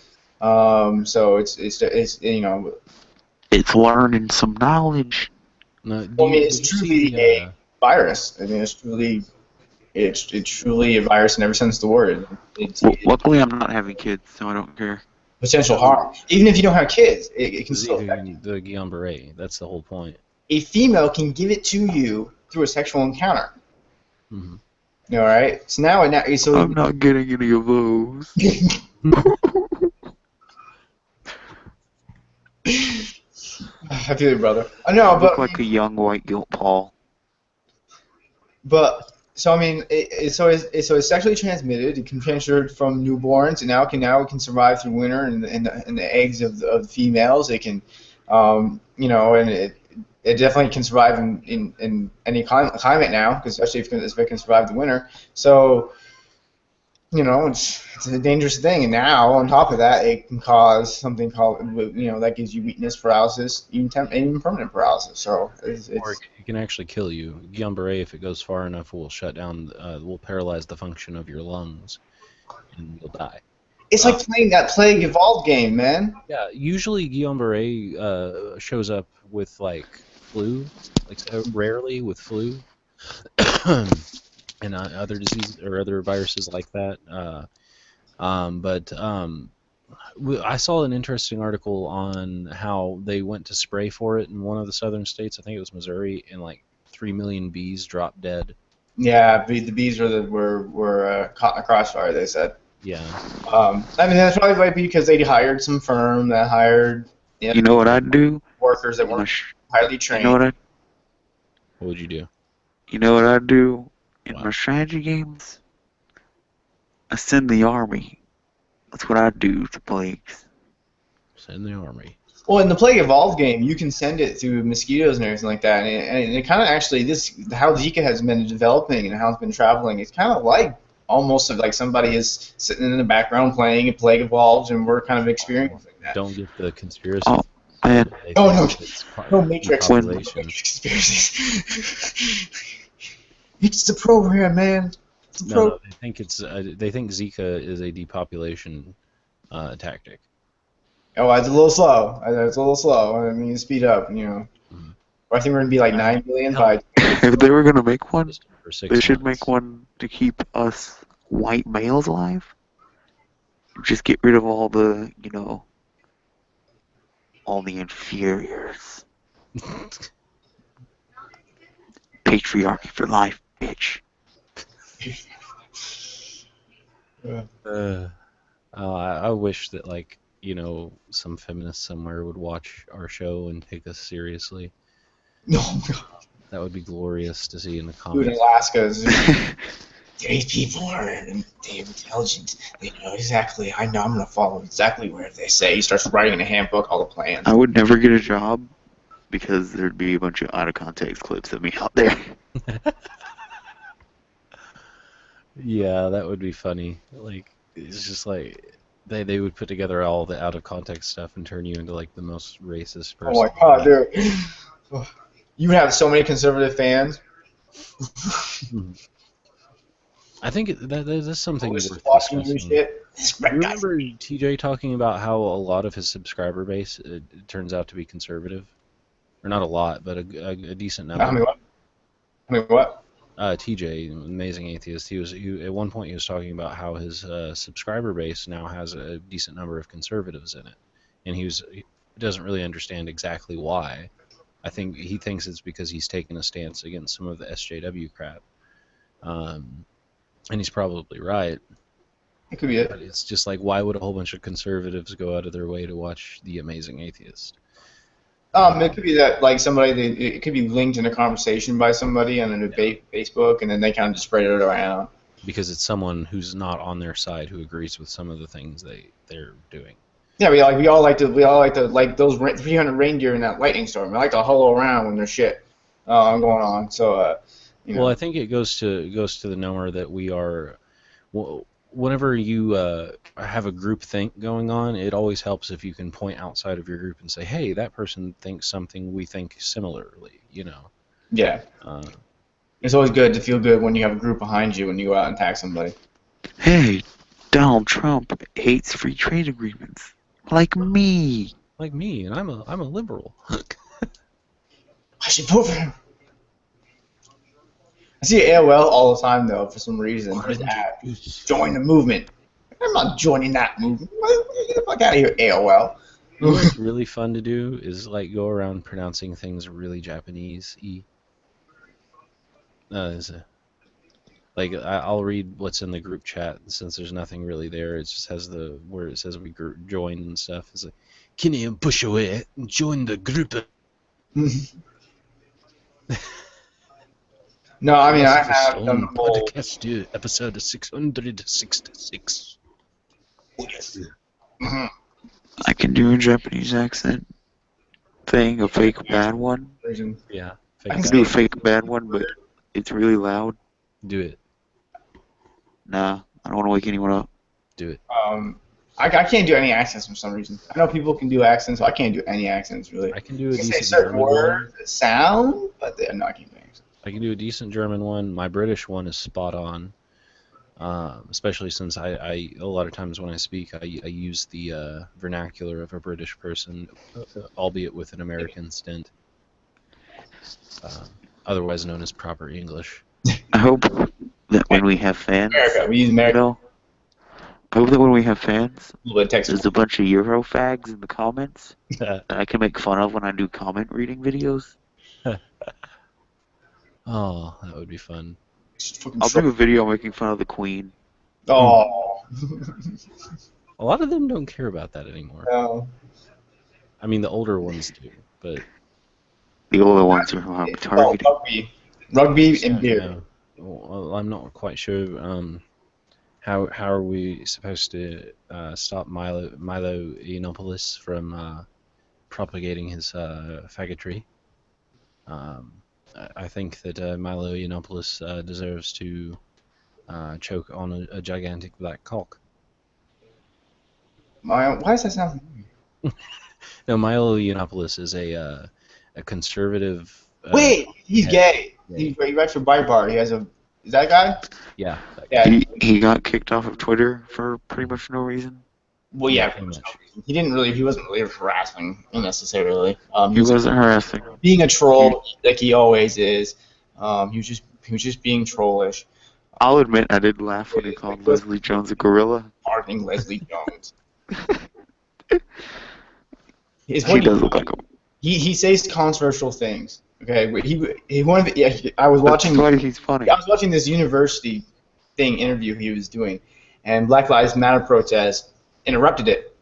So it's It's learning some knowledge. No. I mean, it's truly a virus. I mean, it's truly a virus in every sense of the word. It's Luckily, I'm not having kids, so I don't care. potential harm. Even if you don't have kids, it can still affect you. The Guillain-Barré. That's the whole point. A female can give it to you through a sexual encounter. Mm-hmm. All right. So now, I'm not getting any of those. I feel you, brother. I know, I look but like a young white guilt Paul. so I mean, so it's sexually transmitted. It can transfer from newborns, and now it can survive through winter and the eggs of the females. It can, and it definitely can survive in any climate now, because especially if it can survive the winter. So it's a dangerous thing, and now on top of that, it can cause something called that gives you weakness, paralysis, even permanent paralysis. So Or it can actually kill you. Guillain-Barré, if it goes far enough, will shut down, will paralyze the function of your lungs, and you'll die. It's like playing that Plague Evolved game, man. Yeah, usually Guillain-Barré shows up with like flu, like rarely with flu, and other diseases or other viruses like that. I saw an interesting article on how they went to spray for it in one of the southern states. I think it was Missouri, and like 3 million bees dropped dead. Yeah, the bees were caught in a crossfire. They said. Yeah. I mean, that's probably because they hired some firm that hired. You know what I'd do? Workers that weren't highly trained. What would you do? You know what I'd do in Wow. my strategy games? I send the army. That's what I'd do to plagues. Send the army. Well, in the Plague Evolved game, you can send it through mosquitoes and everything like that, and it kind of actually how Zika has been developing and how it's been traveling. It's kind of like almost like somebody is sitting in the background playing a Plague Evolved, and we're kind of experiencing that. Don't get the conspiracy. Oh, man. No Matrix conspiracies. conspiracies. It's the program, man. No, they think they think Zika is a depopulation tactic. Oh, it's a little slow. It's a little slow. I mean, you speed up, Mhm. I think we're gonna be like I 9 billion hell, by. If they were gonna make one, for they 6 should make months. one to keep us white males alive. Just get rid of all the, all the inferiors. Patriarchy for life, bitch. Uh, I wish that some feminist somewhere would watch our show and take us seriously. No, That would be glorious to see in the dude, in comments. Alaska, these people they're intelligent. They know exactly. I know I'm gonna follow exactly where they say. He starts writing in a handbook all the plans. I would never get a job because there'd be a bunch of out of context clips of me out there. Yeah, that would be funny. It's just they would put together all the out of context stuff and turn you into the most racist Oh my person. god, dude! You have so many conservative fans. Mhm. I think that's something Always worth watching you and discussing. shit. This You red guy. remember TJ talking about how a lot of his subscriber base it turns out to be conservative, or not a lot, but a decent I mean number. what? I mean what? TJ, amazing atheist. He at one point he was talking about how his subscriber base now has a decent number of conservatives in it, and he doesn't really understand exactly why. I think he thinks it's because he's taken a stance against some of the SJW crap, um, and he's probably right. It could be But it. it's just why would a whole bunch of conservatives go out of their way to watch The Amazing Atheist? It could be that like somebody it could be linked in a conversation by somebody on a Yeah, debate Facebook, and then they kind of just spread it around. because it's someone who's not on their side who agrees with some of the things they're doing. Yeah, we all like to like those 300 reindeer in that lightning storm. We like to hollow around when there's shit going on. So you Well, I know, think it goes to the number that we are. Whenever you have a group think going on, it always helps if you can point outside of your group and say, "Hey, that person thinks something we think similarly." yeah, Uh, it's always good to feel good when you have a group behind you when you go out and attack somebody. Hey, Donald Trump hates free trade agreements. Like me. like me, and I'm a liberal. I should vote for him. I see AOL all the time though for some reason. His ad, join the movement. I'm not joining that movement. Get the fuck out of here, AOL. You know what's really fun to do is go around pronouncing things really Japanese-y. Is I'll read what's in the group chat since there's nothing really there. It just has where it says we join and stuff. It's like, can you push away and join the group? No, I mean I Philosopher have done Stone the whole. podcast episode 666. Yes. Mhm. I can do a Japanese accent thing, a fake bad one. Version. Yeah, I fake can I can bad do a say one. fake bad one, but it's really loud. Do it. Nah, I don't want to wake anyone up. Do it. I can't do any accents for some reason. I know people can do accents, so I can't do any accents really. I can do I a can say decent certain German one. words that sound, but no, I can't do accents. I can do a decent German one. My British one is spot on. Especially since I a lot of times when I speak, I use the vernacular of a British person, albeit with an American stint, uh, otherwise known as proper English. I hope that when we have fans, America, we use you America know, I hope that when we have fans, a little bit of there's Texas. a bunch of Euro fags in the comments that I can make fun of when I do comment reading videos. Oh, that would be fun. Fucking I'll do a video making fun of the Queen. Oh. A lot of them don't care about that anymore. No. I mean, the older ones do, but The older ones are who I'm Oh, targeting. rugby. Rugby and beer. yeah. Well, I'm not quite sure. How are we supposed to stop Milo Yiannopoulos from propagating his faggotry? Um, I think that Milo Yiannopoulos deserves to choke on a gigantic black cock. Why does that sound? No, Milo Yiannopoulos is a conservative. Wait, he's head gay. gay. He writes for Breitbart. He has a Is that guy? Yeah, that guy. Yeah. He got kicked off of Twitter for pretty much no reason. Well, Yeah, yeah. pretty much. He wasn't really harassing necessarily. He He's wasn't harassing. being a troll like he always is. He was just being trollish. I'll admit I did laugh when he He called was Leslie Jones a gorilla. pardoning Leslie Jones. She does look like him. He says controversial things. Okay, he wanted. Yeah, I was watching. That's why he's funny. I was watching this university interview he was doing, and Black Lives Matter protest interrupted it.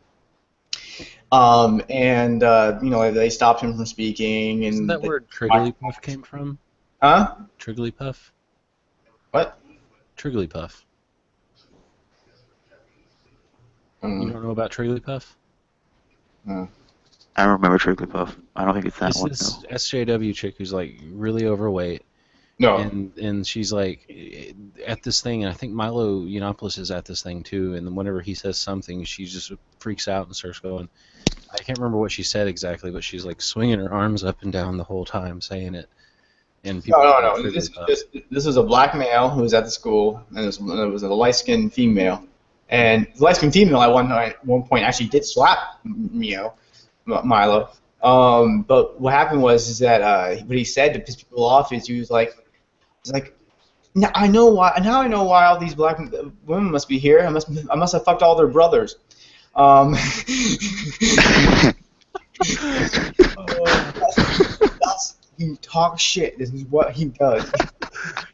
They stopped him from speaking. And Isn't that where Trigglypuff came from? Huh? Trigglypuff? What? Trigglypuff. You don't know about Trigglypuff? I remember Trigglypuff. I don't think it's that It's one. this No. SJW chick who's like really overweight, No. and she's like at this thing, and I think Milo Yiannopoulos is at this thing too. And then whenever he says something, she just freaks out and starts going. I can't remember what she said exactly, but she's like swinging her arms up and down the whole time saying it. And people No. This was a black male who was at the school, and it was a light-skinned female. And the light-skinned female at one point actually did slap Milo. But what happened was that what he said to piss people off is he was like, now I know why all these black women must be here. I must have fucked all their brothers. He talks shit. This is what he does.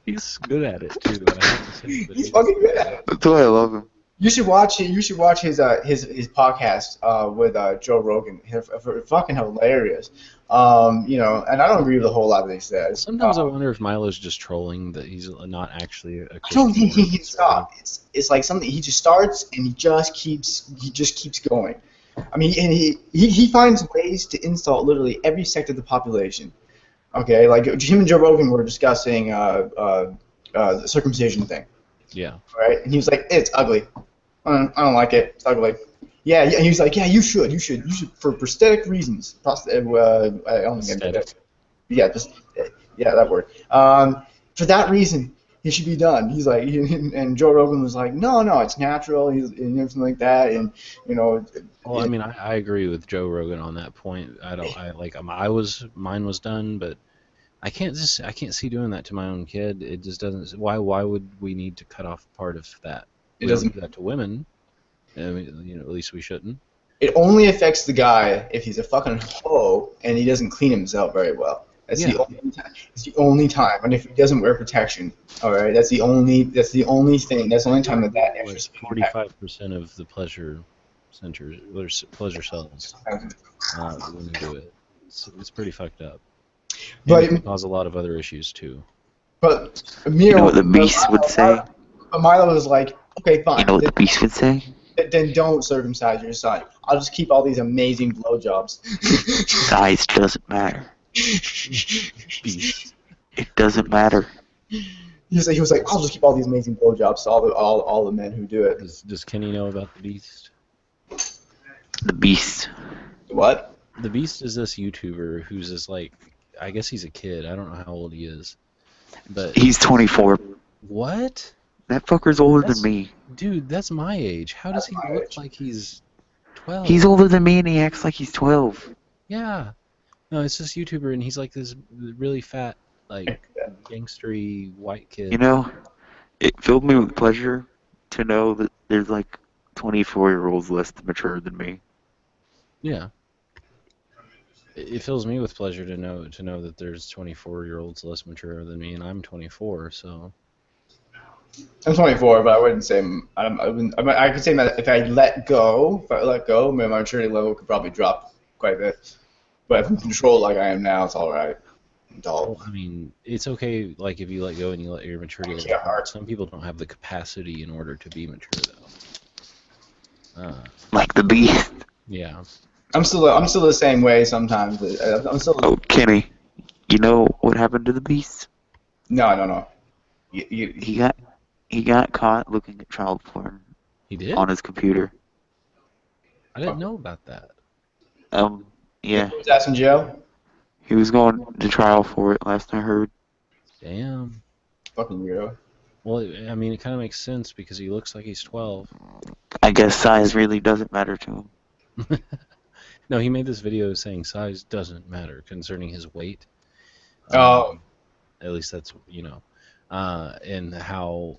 He's good at it too. I have to say, but He's fucking good at it. That's why I love him. You should watch it. You should watch his podcast with Joe Rogan. They're fucking hilarious. And I don't agree with a whole lot that he says. Sometimes I wonder if Milo's just trolling, that he's not actually a I don't think he Christian. can stop. It's like something he just starts and he just keeps going. I mean, and he finds ways to insult literally every sector of the population. Okay, like him and Joe Rogan were discussing the circumcision thing. Yeah. Right, and he was like, "It's ugly. I don't like it. It's ugly." Yeah, and he was like, "Yeah, you should for prosthetic reasons." I don't think I did it. Yeah, that word. For that reason, it should be done. He's like, and Joe Rogan was like, "No, it's natural." And everything like that, and Well, I mean, I agree with Joe Rogan on that point. Mine was done, but I can't see doing that to my own kid. It just doesn't. Why would we need to cut off part of that? It We doesn't. don't do that to women. I mean, at least we shouldn't. It only affects the guy if he's a fucking hoe and he doesn't clean himself very well. That's the only time. It's the only time. And if he doesn't wear protection, all right, that's the only thing. That's the only time that extra skin impact. 45% of the pleasure centers, pleasure cells, when you do it. It's pretty fucked up. But it can cause a lot of other issues too. But You know what the Beast would say? Milo was like, okay, fine. You know what the Beast would say? Then don't circumcise your son. I'll just keep all these amazing blowjobs. Size doesn't matter. Beast. It doesn't matter. He was like, I'll just keep all these amazing blowjobs to all the men who do it. Does Kenny know about the Beast? The Beast. What? The Beast is this YouTuber who's just like, I guess he's a kid. I don't know how old he is. But He's 24. what? That fucker's older than me. Dude, that's my age. How does he look like he's 12? He's older than me and he acts like he's 12. Yeah. No, it's this YouTuber and he's like this really fat, like gangstery white kid. You know, it filled me with pleasure to know that there's like 24-year-olds less mature than me. Yeah. It fills me with pleasure to know that there's 24-year-olds less mature than me, and I'm 24, so. I'm 24, but I wouldn't say I could say that if I let go, my maturity level could probably drop quite a bit. But if I'm controlled like I am now, it's all right. Well, I mean, it's okay. Like if you let go and you let your maturity level. Yeah, some people don't have the capacity in order to be mature, though. Like the Beast. Yeah. I'm still the same way sometimes. I'm still. Oh, Kenny, you know what happened to the Beast? No. He got caught looking at child porn He did? on his computer. I didn't know about that. Yeah. Was that in jail? He was going to trial for it last I heard. Damn. Fucking weirdo. Well, I mean, it kind of makes sense because he looks like he's 12. I guess size really doesn't matter to him. No, he made this video saying size doesn't matter concerning his weight. Oh, At least that's, and how,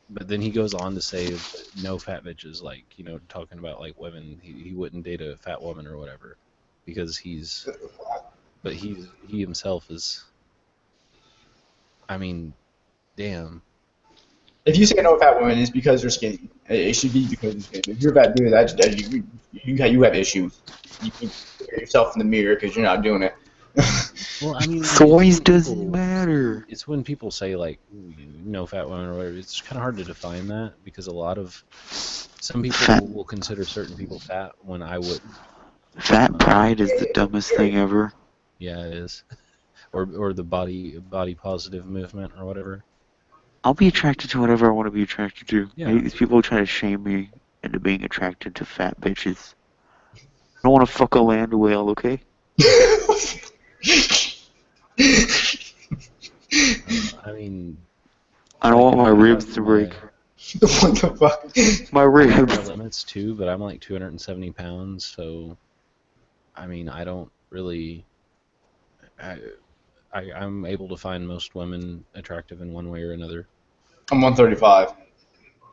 but then he goes on to say no fat bitches, like, talking about like women. He wouldn't date a fat woman or whatever because but he himself is, I mean, damn. if you say no fat women, it's because they're skinny. It should be because you're skinny. If you're a fat dude, you have issues. You can look at yourself in the mirror because you're not doing it. Well, I mean, Size doesn't matter. it's when people say like no fat women or whatever. It's kind of hard to define that because some people Fat, will consider certain people fat when I wouldn't. fat pride is the dumbest thing ever. Yeah, it is. Or the body positive movement or whatever. I'll be attracted to whatever I want to be attracted to. Yeah. I hate these people who try to shame me into being attracted to fat bitches. I don't want to fuck a land whale, okay? I mean, I don't want my ribs to break. What the fuck? My I have my ribs. limits too, but I'm like 270 pounds, so I mean, I don't really. I'm able to find most women attractive in one way or another. I'm 135.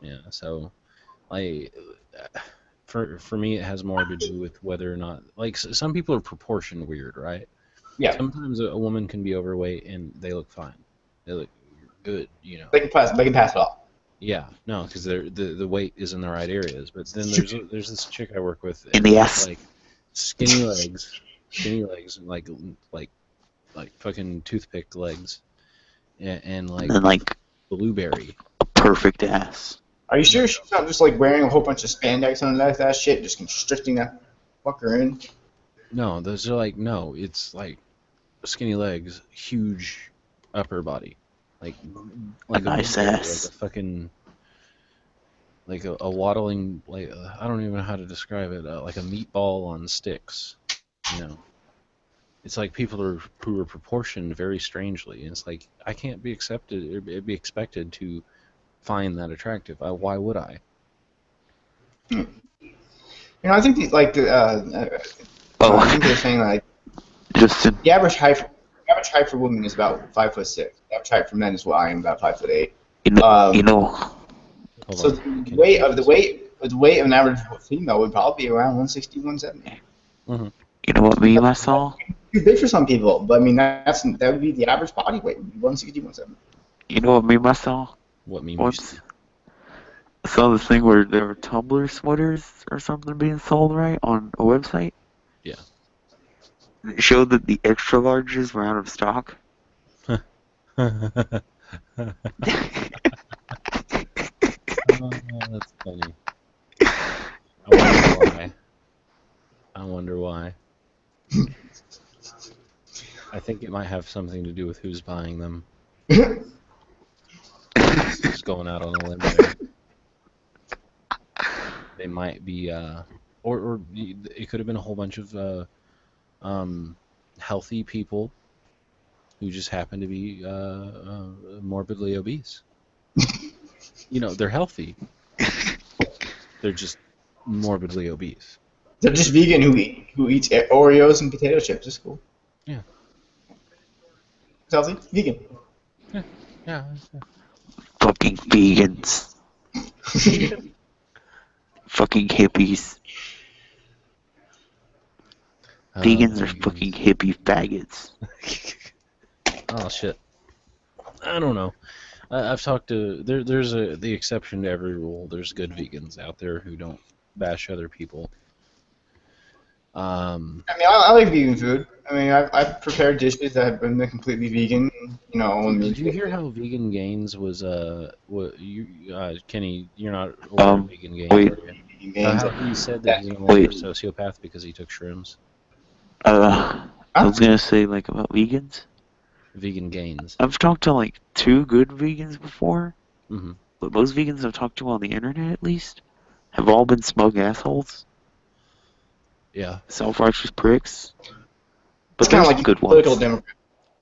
Yeah, so like for me, it has more to do with whether or not like some people are proportion weird, right? Yeah, Sometimes a woman can be overweight and they look fine. They look good, they can pass it off. Yeah, no, because the weight is in the right areas. But then there's this chick I work with, In and the she's ass. like skinny legs, and like fucking toothpick legs, and And like then, like, blueberry. a perfect ass. Are you sure she's not just like wearing a whole bunch of spandex on that shit, just constricting that fucker in? No, those are like no, it's like skinny legs, huge upper body, like A like a nice blueberry, like a ass. fucking like a waddling like I don't even know how to describe it, like a meatball on sticks, you know. It's like people who are proportioned very strangely, and it's like I can't be accepted or be expected to find that attractive. Why would I? I think I think they're Oh, saying like Justin. the average height for women is about 5'6". The average height for men is what I am, about 5'8". You know, you Um, know, Hold so on, the can you weight repeat of this? the weight of an average female would probably be around 160, 170. Mm-hmm. you know what meme I That's saw? too big for some people, but I mean that would be the average body weight, 160, 170. You know what meme I saw? What meme you Once see? I saw this thing where there were Tumblr sweaters or something being sold, right, on a website. Yeah. It showed that the extra larges were out of stock. Oh, that's funny. I wonder why. I wonder why. I think it might have something to do with who's buying them. Just going out on a limb there. They might be, or it could have been a whole bunch of healthy people who just happen to be morbidly obese. They're healthy. They're just morbidly obese. They're just vegan who eats Oreos and potato chips. It's cool. Yeah. It's healthy. Vegan. Yeah. Yeah. Fucking vegans. Fucking hippies. Vegans are fucking Vegans. hippie faggots. Oh shit. I don't know. I've talked to there's the exception to every rule. There's good vegans out there who don't bash other people. I mean, I like vegan food. I mean, I've prepared dishes that have been completely vegan. I mean, Did you hear how Vegan Gains was what you Kenny, you're not aware of Um, Vegan Gains, wait, are you? vegan gains. How he said that That, he's no longer a wait. sociopath because he took shrooms. I was gonna say, like, about vegans. Vegan Gains. I've talked to, like, two good vegans before, Hmm. but most vegans I've talked to on the internet, at least, have all been smug assholes. Yeah. Self-righteous pricks. it's But kind of there's like some good political ones. democrat.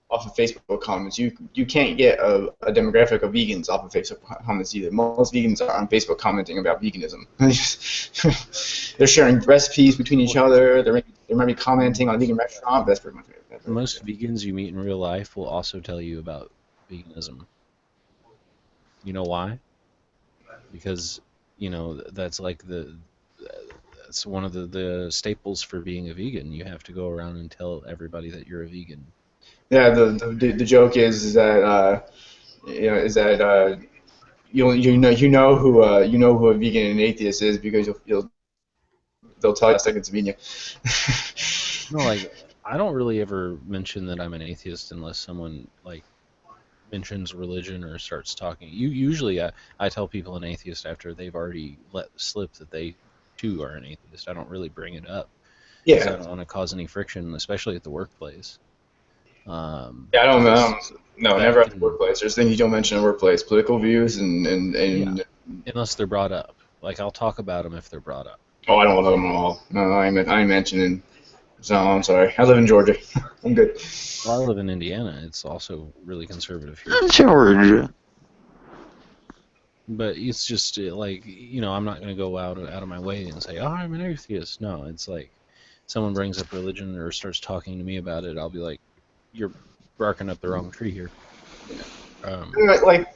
off of Facebook comments. You can't get a demographic of vegans off of Facebook comments either. Most vegans are on Facebook commenting about veganism. They're sharing recipes between each other. They might be commenting on a vegan restaurant. But that's pretty much it. Most vegans you meet in real life will also tell you about veganism. You know why? Because that's like that's one of the staples for being a vegan. You have to go around and tell everybody that you're a vegan. Yeah, the joke is that you know who a vegan and an atheist is because they'll tell you last second it's vegan. No, like I don't really ever mention that I'm an atheist unless someone like mentions religion or starts talking. Usually I tell people an atheist after they've already let slip that they too are an atheist. I don't really bring it up because I Yeah. don't want to cause any friction, especially at the workplace. Yeah, I 'Cause don't no, that never at the can, workplace. There's things you don't mention in the workplace. Political views yeah, and unless they're brought up. Like I'll talk about them if they're brought up. oh, I don't know them at all. No, I ain't mentioning. So I'm sorry. I live in Georgia. I'm good. Well, I live in Indiana. It's also really conservative here too. Georgia. But it's just like I'm not going to go out of my way and say, "Oh, I'm an atheist." No, it's like someone brings up religion or starts talking to me about it, I'll be like, "You're barking up the wrong tree here." Um, Like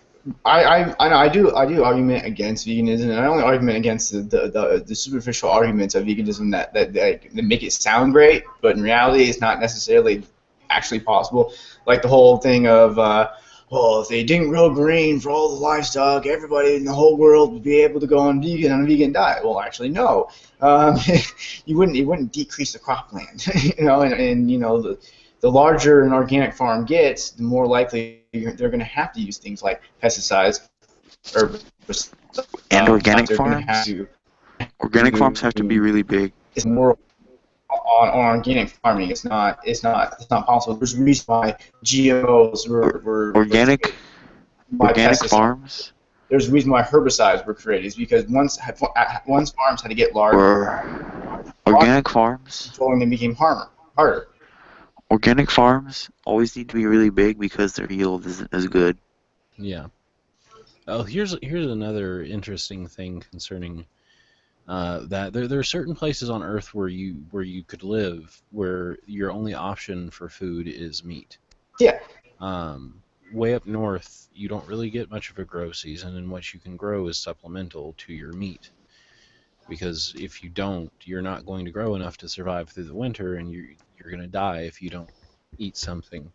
I do argument against veganism, and I only argument against the superficial arguments of veganism that make it sound great, but in reality it's not necessarily actually possible. Like the whole thing of well, if they didn't grow grain for all the livestock, everybody in the whole world would be able to go on a vegan diet. Well, actually, no. Um, it wouldn't decrease the cropland, and the larger an organic farm gets, the more likely they're going to have to use things like pesticides, herbicides. And organic They're going to have farms? Organic farms have to be to. really big. It's more on organic farming. It's not possible. There's a reason why GMOs were Organic by organic pesticides. farms There's a reason why herbicides were created. Is because once farms had to get large, or organic farms. controlling them became harder. Organic farms always need to be really big because their yield isn't as good. yeah. Oh, here's another interesting thing concerning that there are certain places on Earth where you could live where your only option for food is meat. Yeah. Way up north, you don't really get much of a grow season, and what you can grow is supplemental to your meat. Because if you don't, you're not going to grow enough to survive through the winter, and you're going to die if you don't eat something.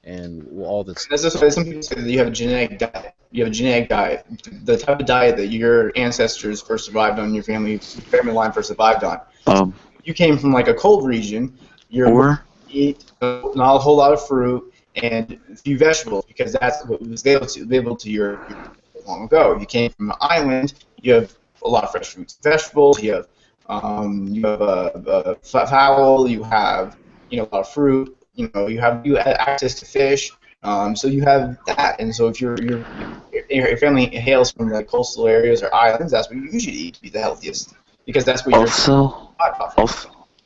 And all that's That's just why some people say that you have a genetic diet. You have a genetic diet. The type of diet that your ancestors first survived on, your family line first survived on. You came from like a cold region. You're Or eat not a whole lot of fruit and a few vegetables because that's what was available to your long ago. You came from an island. You have a lot of fresh fruits, and vegetables. You have a fowl. You have a lot of fruit. You have access to fish. So you have that, and so if your family hails from the coastal areas or islands, that's what you should eat to be the healthiest because that's what you're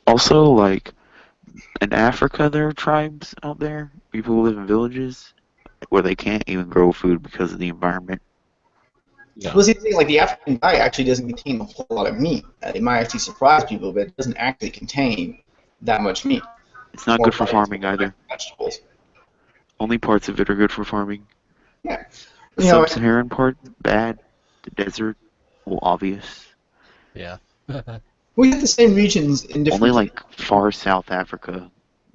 also like in Africa there are tribes out there, people who live in villages where they can't even grow food because of the environment. yeah. Well, see, the thing, like the African diet actually doesn't contain a whole lot of meat. It might actually surprise people, but it doesn't actually contain that much meat. It's not good for farming either. Vegetables. Only parts of it are good for farming. Yeah. The sub-Saharan part, bad. The desert, well, obvious. Yeah. We have the same regions in different. Only like far South Africa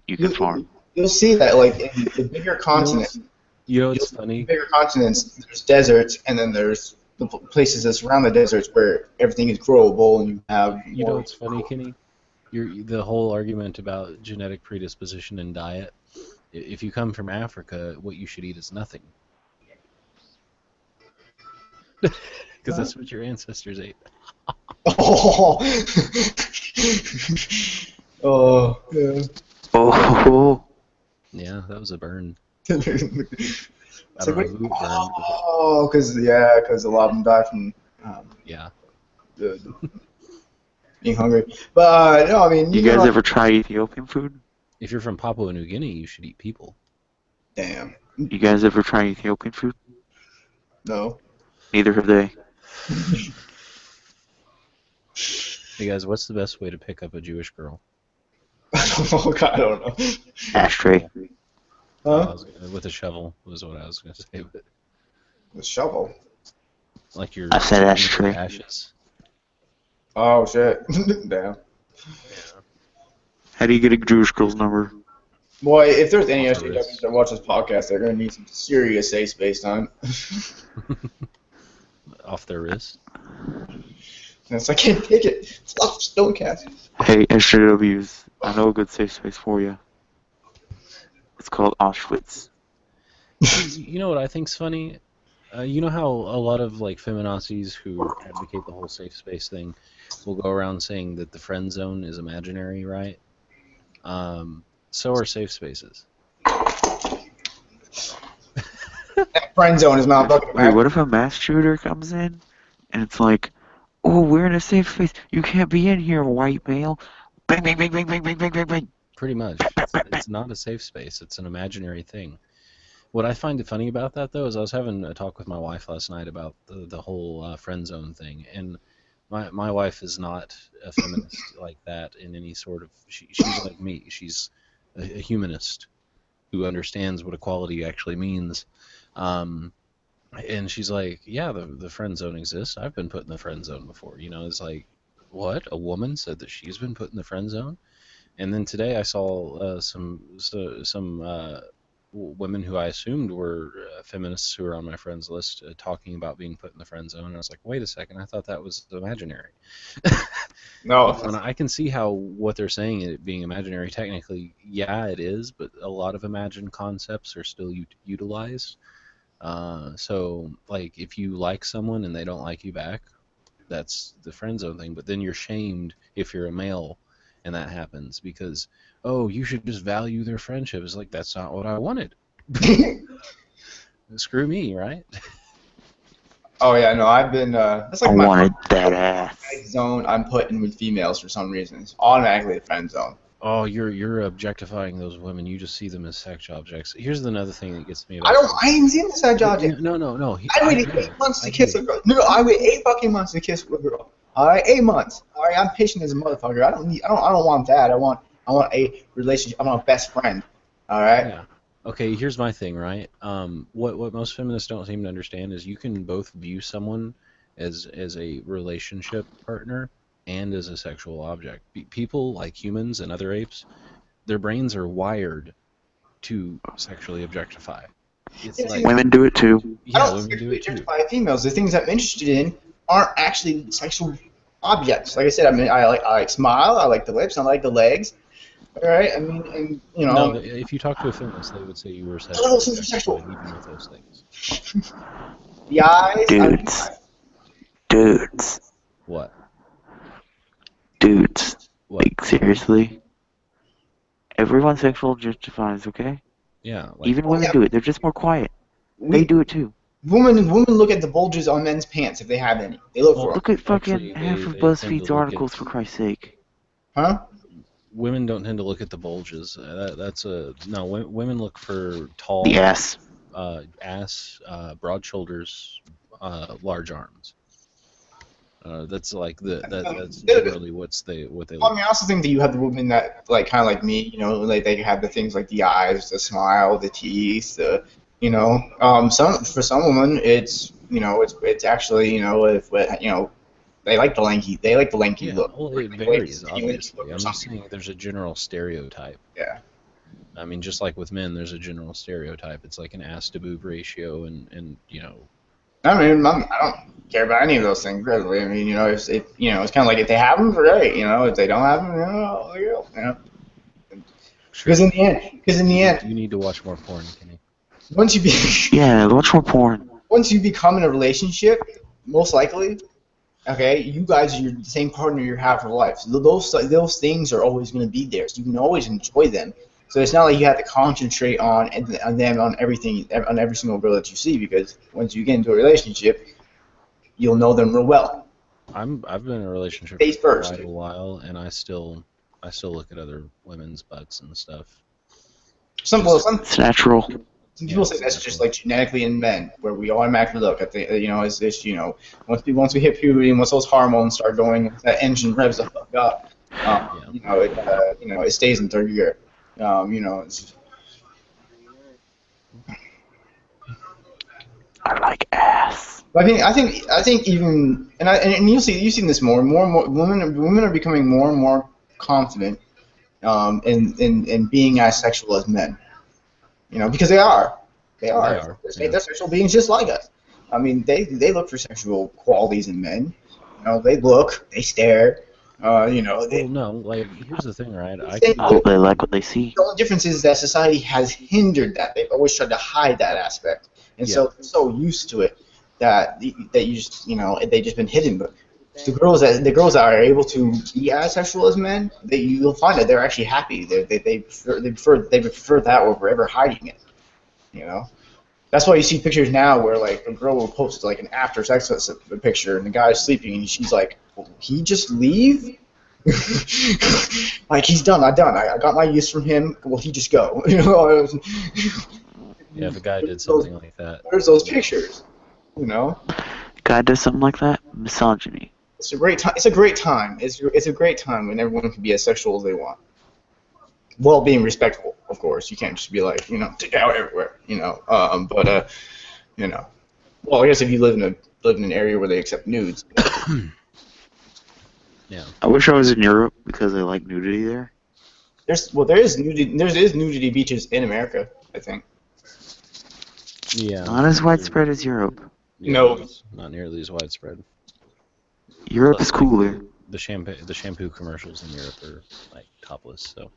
you can farm. You'll see that like in the bigger continents. It's funny. In bigger continents, there's deserts, and then there's the places that surround the deserts where everything is growable, and you have. It's funny, Kenny. The whole argument about genetic predisposition and diet. If you come from Africa, what you should eat is nothing. Because that's what your ancestors ate. Oh. Oh. Yeah. Oh. Yeah, that was a burn. It's I don't know who it burned. Oh, because a lot of them die from Yeah. being hungry. But no, I mean, You guys ever try Ethiopian food? If you're from Papua New Guinea, you should eat people. Damn. You guys ever try Ethiopian food? No. Neither have they. Hey guys, what's the best way to pick up a Jewish girl? Oh, God, I don't know. Ashtray. Huh? With a shovel was what I was gonna say, but The shovel. like you're I said digging up ashtray. the ashes. Oh, shit. Damn. Yeah. How do you get a Jewish girl's number? Boy, if there's any Off the SJWs wrist. that watch this podcast, they're going to need some serious safe space time. Off their wrist. Yes, I can't take it. It's off Stonecast. Hey, SJWs, I know a good safe space for you. It's called Auschwitz. You know what I think's funny? You know how a lot of like feminazis who advocate the whole safe space thing will go around saying that the friend zone is imaginary, right? So are safe spaces. That friend zone is not fucking Wait, what if a mass shooter comes in and it's like, oh, we're in a safe space. You can't be in here, white male. Bang, bang, bang, bang, bang, bang, bang, bang, bang. Pretty much. It's not a safe space. It's an imaginary thing. What I find funny about that, though, is I was having a talk with my wife last night about the whole friend zone thing, and my wife is not a feminist like that in any sort of. She's like me. She's a humanist who understands what equality actually means. Um, and she's like, yeah, the friend zone exists. I've been put in the friend zone before. You know, it's like, what? A woman said that she's been put in the friend zone? And then today I saw some women who I assumed were feminists who were on my friends list talking about being put in the friend zone. And I was like, wait a second, I thought that was imaginary. No. And I can see how what they're saying it being imaginary, technically, yeah, it is, but a lot of imagined concepts are still utilized. So, like, if you like someone and they don't like you back, that's the friend zone thing. But then you're shamed if you're a male and that happens because, oh, you should just value their friendship. It's like, that's not what I wanted. Screw me, right? Oh, yeah, no, I've been, that's I like my wanted that ass. zone I'm put in with females for some reason. It's automatically a friend zone. Oh, you're objectifying those women. You just see them as sex objects. Here's another thing that gets me I about. don't, I ain't seen this side job yet. No. I waited 8 months to kiss a girl. No, I waited 8 fucking months to kiss a girl. Alright, 8 months. Alright, I'm patient as a motherfucker. I don't want that. I want a relationship. I want a best friend. Alright? Yeah. Okay, here's my thing, right? What most feminists don't seem to understand is you can both view someone as a relationship partner and as a sexual object. People, like humans and other apes, their brains are wired to sexually objectify. It's Yeah, like, Women do it too. I yeah, don't women do sexually it too. objectify females. The things I'm interested in aren't actually sexual objects. Like I said, I mean, I like smile, I like the lips, I like the legs. All right, I mean, and you No, know, if you talk to a feminist, they would say you were all those sexually things are sexual. objectified even with those things. The eyes, I mean, Dudes. What? Dudes. What? Like, seriously? Everyone sexual objectifies, okay? Yeah, like, Even women yeah. do it. They're just more quiet. They do it too. women look at the bulges on men's pants if they have any. They look for them. Look at fucking actually, half of they tend to BuzzFeed's look articles, at for Christ's sake. Huh? women don't tend to look at the bulges. That's a no. Women look for tall The ass. ass, broad shoulders, large arms. That's like that's generally what they I look. mean, I also think that you have the women that like kind of like me, you know, like they have the things like the eyes, the smile, the teeth, you know, for some women it's you know it's actually you know if you know they like the lanky Yeah, look. well, it Like, varies, skinny lanky obviously. look or I'm just something. saying there's a general stereotype. Yeah. I mean, just like with men, there's a general stereotype. It's like an ass to boob ratio, and you know. I mean, I don't care about any of those things really. I mean, you know, if you know, it's kind of like if they have them, great. You know, if they don't have them, you know. Because in the end, You need to watch more porn, Kenny. once you be Yeah, watch more porn. once you become in a relationship, most likely, okay, you guys are the same partner you have for life. So those things are always going to be there. So you can always enjoy them. So it's not like you have to concentrate on them on everything on every single girl that you see because once you get into a relationship, you'll know them real well. I've been in a relationship Face for first. quite a while, and I still look at other women's butts and stuff. Some It's natural. Some people say that's just like genetically in men, where we automatically look at the, as this, once we hit puberty and once those hormones start going, that engine revs the fuck up. It stays in third gear. It's, I like ass. I think even, and you've seen this more and more. Women are becoming more and more confident, in being as sexual as men. Because they are. They are. They're sexual beings just like us. I mean, they look for sexual qualities in men. They look, they stare. Well, no, like here's the thing, right? They like what they see. The only difference is that society has hindered that. They've always tried to hide that aspect, and so they're so used to it that you just they just been hidden. But the girls that are able to be as sexual as men, you'll find that they're actually happy. They prefer that over ever hiding it. That's why you see pictures now where like a girl will post like an after sex picture and the guy's sleeping and she's like, "Will he just leave?" Like, he's done. I got my use from him. Will he just go? Yeah, if a guy did something like that. There's those pictures. Guy does something like that. Misogyny. It's a great time. It's a great time. It's a great time when everyone can be as sexual as they want. Well, being respectful, of course. You can't just be like, dick out everywhere, Well, I guess if you live in an area where they accept nudes. Yeah. I wish I was in Europe because I like nudity there. There is nudity beaches in America, I think. Yeah. Not as widespread as Europe. Yeah, No. It's not nearly as widespread. Europe is cooler. The shampoo commercials in Europe are like topless, so.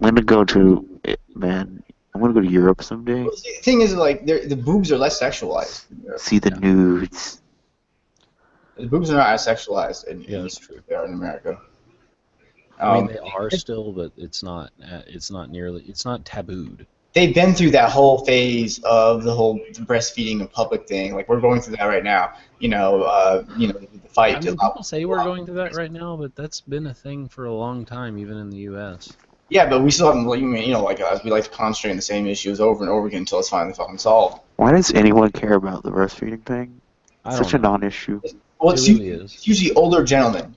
I'm gonna go to man. I'm gonna go to Europe someday. Well, the thing is, like, the boobs are less sexualized. See the nudes. The boobs are not as sexualized in that's true. They are in America. I mean, they are still, but it's not tabooed. They've been through that whole phase of the whole breastfeeding in public thing. Like, we're going through that right now. The fight. I mean, people say we're going through that right now, but that's been a thing for a long time, even in the U.S. Yeah, but we still haven't, like us, we like to concentrate on the same issues over and over again until it's finally fucking solved. Why does anyone care about the breastfeeding thing? I Such don't a know. non-issue. Well, It really is. it's usually older gentlemen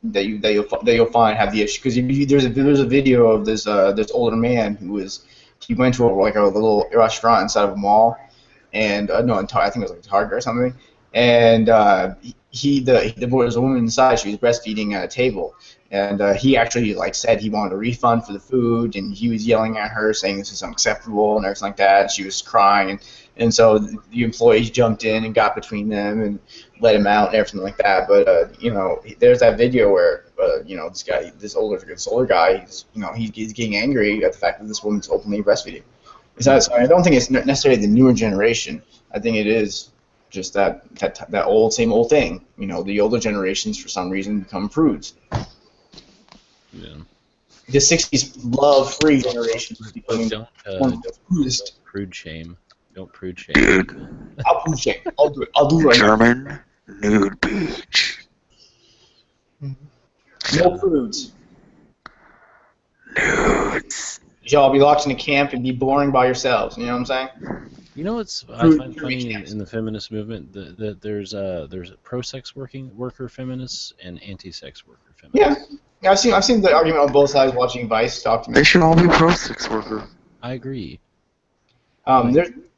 that you'll find have the issue, because there's a video of this older man he went to a little restaurant inside of a mall, and I think it was like Target or something, and there was a woman inside. She was breastfeeding at a table, and he actually said he wanted a refund for the food, and he was yelling at her saying this is unacceptable and everything like that. And she was crying, and so the employees jumped in and got between them and let him out and everything like that. But there's that video where this older guy, he's getting angry at the fact that this woman's openly breastfeeding. I don't think it's necessarily the newer generation. I think it is just that same old thing. The older generations for some reason become prudes. Yeah. The '60s love-free generation is becoming Don't prude shame. Don't prude shame. Dude, I'll prude shame. I'll do it. I'll do it right German nude beach. now. No prudes. Nudes. Y'all be locked in a camp and be boring by yourselves. You know what I'm saying? You know what's I Prude find funny camps. in the feminist movement that there's a pro-sex worker feminists and anti-sex worker feminists. Yeah. I've seen the argument on both sides watching Vice They documentary. should all be pro-sex worker. I agree.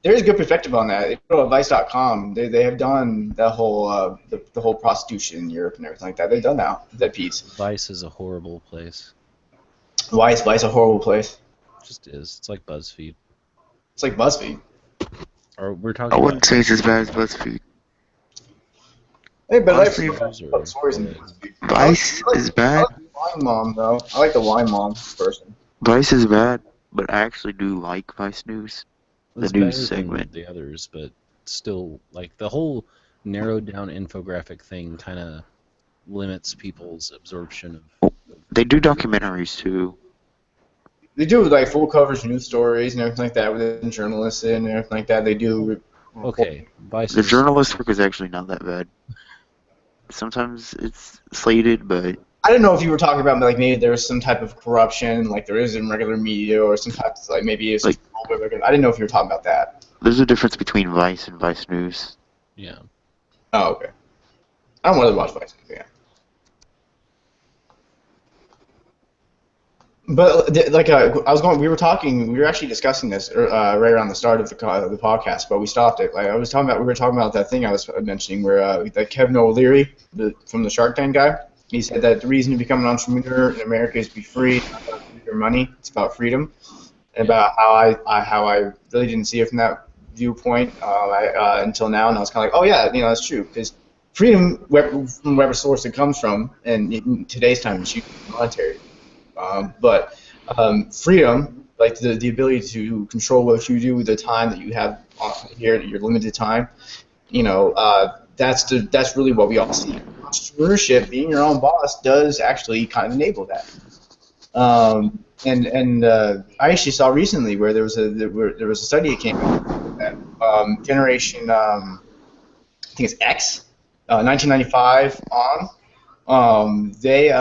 There is good perspective on that. If you go to Vice.com, they have done the whole the whole prostitution in Europe and everything like that. They've done that piece. Vice is a horrible place. Why is Vice a horrible place? It just is. It's like BuzzFeed. It's like BuzzFeed. Or we're I talking wouldn't about say it's as bad as BuzzFeed. Hey, but Honestly, I like stories in BuzzFeed. Vice is I bad. like the Wine Mom though. I like the Wine Mom person. Vice is bad, but I actually do like Vice News. The it's news better than segment. the others, but still, like the whole narrowed down infographic thing kind of limits people's absorption of. They do documentaries too. They do like full coverage news stories and everything like that with journalists and everything like that. They do. Okay, Vice. The is- journalist work is actually not that bad. Sometimes it's slated, but I don't know if you were talking about like maybe there was some type of corruption like there is in regular media or some type of maybe it's Like, I didn't know if you were talking about that. There's a difference between Vice and Vice News. Yeah. Oh, okay. I don't really watch Vice. Yeah. But we were actually discussing this right around the start of the podcast, but we stopped it. Like we were talking about that thing I was mentioning where that Kevin O'Leary, from the Shark Tank guy, he said that the reason to become an entrepreneur in America is to be free, not about your money. It's about freedom, and about how I really didn't see it from that viewpoint until now, and I was kind of like, oh yeah, that's true, because freedom, from whatever source it comes from, and in today's time, it's usually monetary. But freedom, like the ability to control what you do with the time that you have here, your limited time, that's really what we all see. Entrepreneurship, being your own boss, does actually kind of enable that. And I actually saw recently where there was a study that came out that generation, I think it's X, 1995 on, they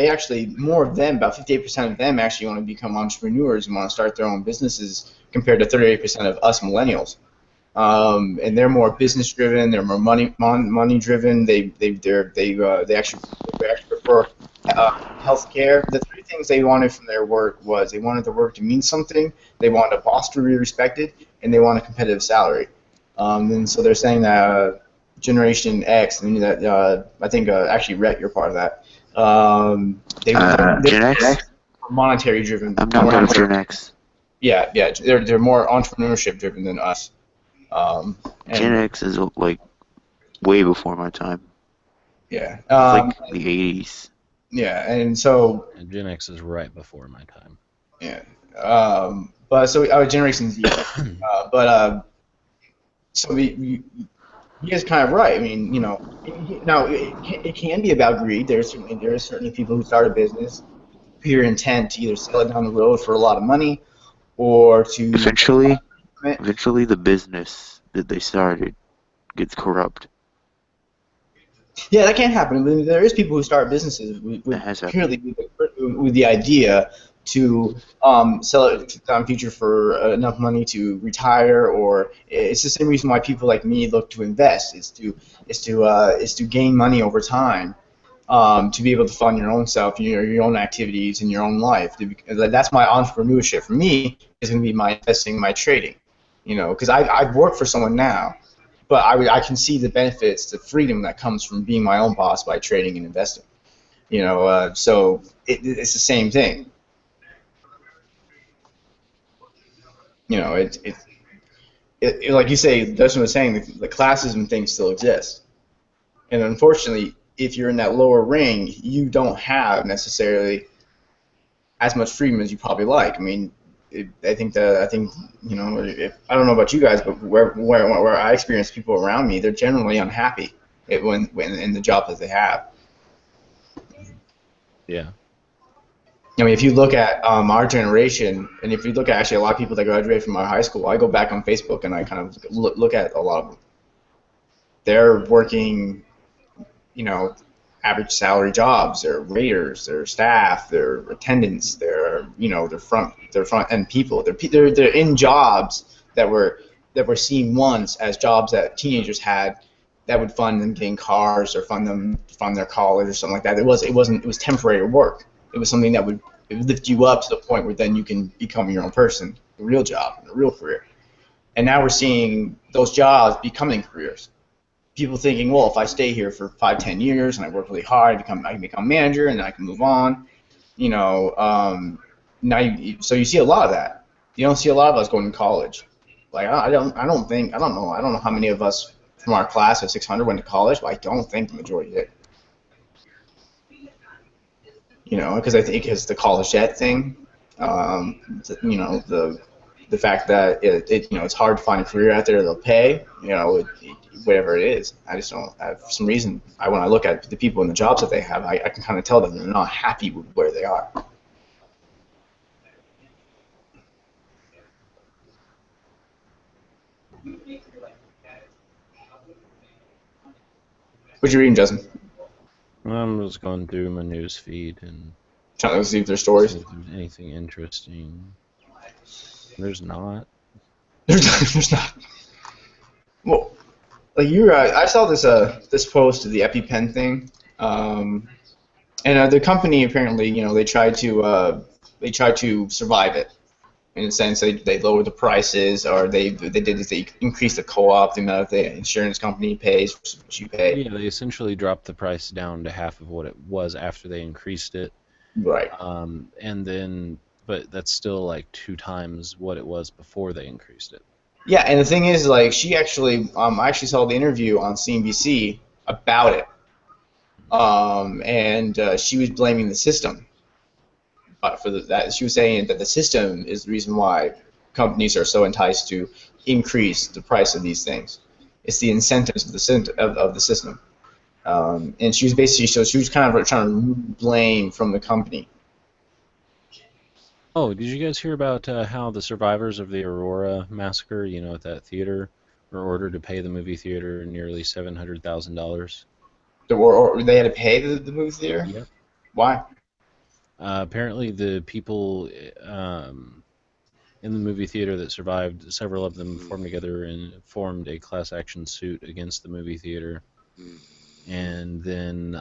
actually, more of them, about 58% of them actually want to become entrepreneurs and want to start their own businesses compared to 38% of us millennials. And they're more business driven. They're more money driven. They actually prefer healthcare. The three things they wanted from their work was they wanted their work to mean something. They wanted a boss to be respected, and they want a competitive salary. And so they're saying that Generation X, I think actually Rhett, you're part of that. Gen X? Monetary driven. I'm not part of Gen X. Yeah, they're more entrepreneurship driven than us. Gen X is like way before my time. Yeah. It's like the 80s. Yeah, and so. And Gen X is right before my time. Yeah. But so our Generation Z. So he is kind of right. I mean, now it can be about greed. There are certainly people who start a business with your intent to either sell it down the road for a lot of money, or to eventually the business that they started gets corrupt. Yeah, that can happen. I mean, there is people who start businesses purely with the idea to sell it down future for enough money to retire, or it's the same reason why people like me look to invest. Is to gain money over time, to be able to fund your own self, your own activities in your own life. That's my entrepreneurship. For me, is going to be my investing, my trading. Because I work for someone now. But I can see the benefits, the freedom that comes from being my own boss by trading and investing. So it's the same thing. Like you say, Dustin was saying, the classism thing still exists. And unfortunately, if you're in that lower ring, you don't have necessarily as much freedom as you probably like. I mean, I think I don't know about you guys, but where I experience people around me, they're generally unhappy when in the job that they have. Yeah. I mean, if you look at our generation, and if you look at actually a lot of people that graduated from our high school, I go back on Facebook and I kind of look at a lot of them. They're working, average salary jobs. They're waiters, they're staff, they're attendants, they're front end people. They're in jobs that were seen once as jobs that teenagers had that would fund them getting cars or fund their college or something like that. It was temporary work. It was something that would lift you up to the point where then you can become your own person, a real job, a real career. And now we're seeing those jobs becoming careers. People thinking, well, if I stay here for 5-10 years and I work really hard, I can become manager and then I can move on. So you see a lot of that. You don't see a lot of us going to college. Like I don't know how many of us from our class of 600 went to college, but I don't think the majority did. Because I think it's the college debt thing. The fact that it's hard to find a career out there that'll pay. Whatever it is. I just don't. For some reason, when I look at the people and the jobs that they have, I can kind of tell that they're not happy with where they are. What you reading, Justin? I'm just going through my news feed and trying to see if there's stories. See if there's anything interesting. There's not. There's not. Well, like I saw this post of the EpiPen thing, and the company apparently, they tried to survive it. In a sense, they lowered the prices, or they did is they increased the co-op, the amount the insurance company pays versus what you pay. Yeah, they essentially dropped the price down to half of what it was after they increased it. Right. And then, but that's still like 2 times what it was before they increased it. Yeah, and the thing is, like, I actually saw the interview on CNBC about it, and she was blaming the system that. She was saying that the system is the reason why companies are so enticed to increase the price of these things. It's the incentives of the system. And she was basically, so she was kind of trying to blame from the company. Oh, did you guys hear about how the survivors of the Aurora massacre, at that theater, were ordered to pay the movie theater nearly $700,000? Or they had to pay the movie theater? Yep. Why? Apparently, the people in the movie theater that survived, several of them formed together and formed a class action suit against the movie theater. And then they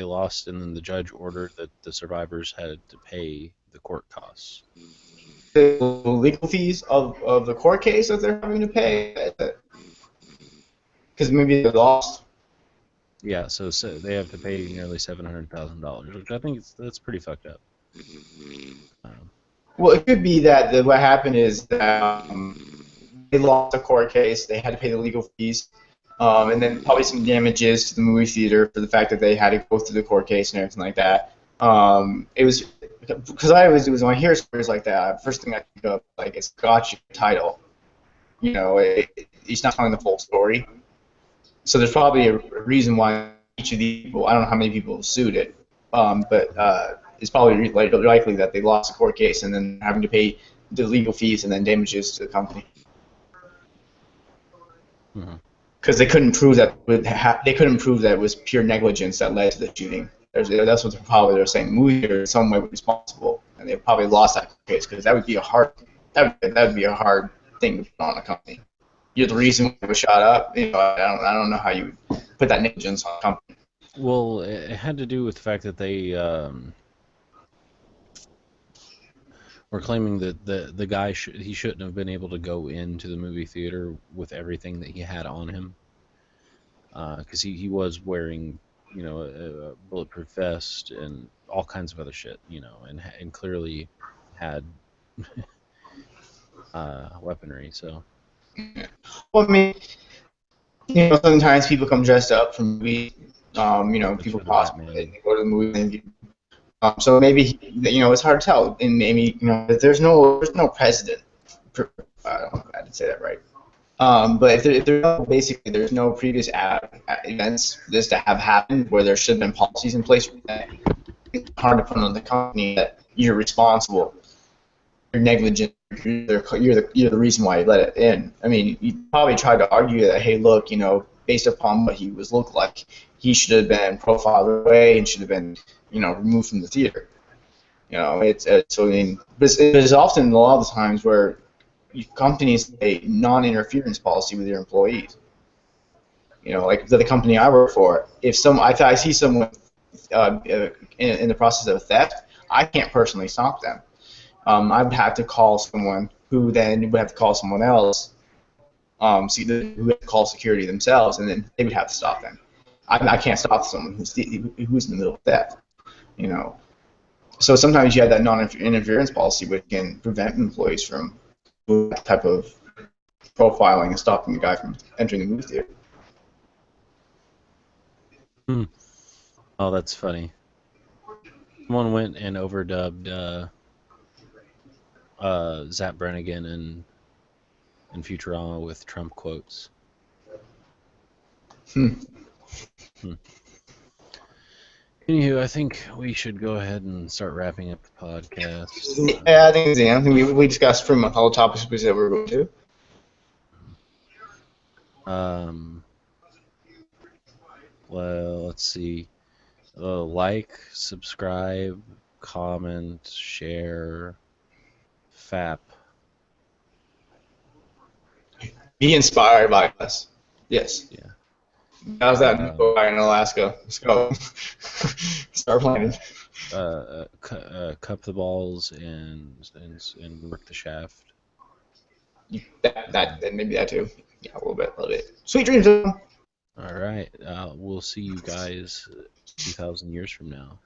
lost, and then the judge ordered that the survivors had to pay the court costs. The legal fees of the court case that they're having to pay? Because maybe they lost. Yeah, so they have to pay nearly $700,000, which I think that's pretty fucked up. Well, it could be that what happened is that they lost a court case, they had to pay the legal fees, and then probably some damages to the movie theater for the fact that they had to go through the court case and everything like that. It was because I always do is when I hear stories like that, first thing I think of like it's gotcha title. It's not telling the full story. So there's probably a reason why each of these people, I don't know how many people sued it, but it's probably likely that they lost a court case and then having to pay the legal fees and then damages to the company. Because they couldn't prove that it was pure negligence that led to the shooting. That's what they're saying. The movie is in some way responsible, and they probably lost that case because that would be a hard thing to put on a company. You're the reason it was shot up. I don't know how you would put that negligence on a company. Well, it had to do with the fact that they were claiming that the guy he shouldn't have been able to go into the movie theater with everything that he had on him, because he was wearing a bulletproof vest and all kinds of other shit, and clearly had weaponry. So. Well, I mean, sometimes people come dressed up from movies. People cosplay, they go to the movie, so maybe it's hard to tell. And maybe there's no precedent. I don't know if I didn't say that right. But if basically there's no previous events for this to have happened where there should have been policies in place, it's hard to put on the company that you're responsible, you're negligent, you're the reason why you let it in. I mean, you probably tried to argue that, hey, look, based upon what he looked like, he should have been profiled away and should have been, removed from the theater. So I mean, but there's often a lot of the times where companies have a non-interference policy with their employees. Like the company I work for, if I see someone in the process of theft, I can't personally stop them. I would have to call someone who then would have to call someone else, who would call security themselves, and then they would have to stop them. I can't stop someone who's in the middle of theft. So sometimes you have that non-interference policy, which can prevent employees from that type of profiling and stopping the guy from entering the movie theater. Oh, that's funny. Someone went and overdubbed Zap Brannigan in Futurama with Trump quotes. Anywho, I think we should go ahead and start wrapping up the podcast. Yeah, I think we discussed pretty much all the topics we said we were going to. Well, let's see. Like, subscribe, comment, share, FAP. Be inspired by us. Yes. Yeah. How's that Um, guy in Alaska? Let's go. Start planning. Cup the balls and work the shaft. That maybe that too. Yeah, a little bit, a little bit. Sweet dreams. All right. We'll see you guys 2,000 years from now.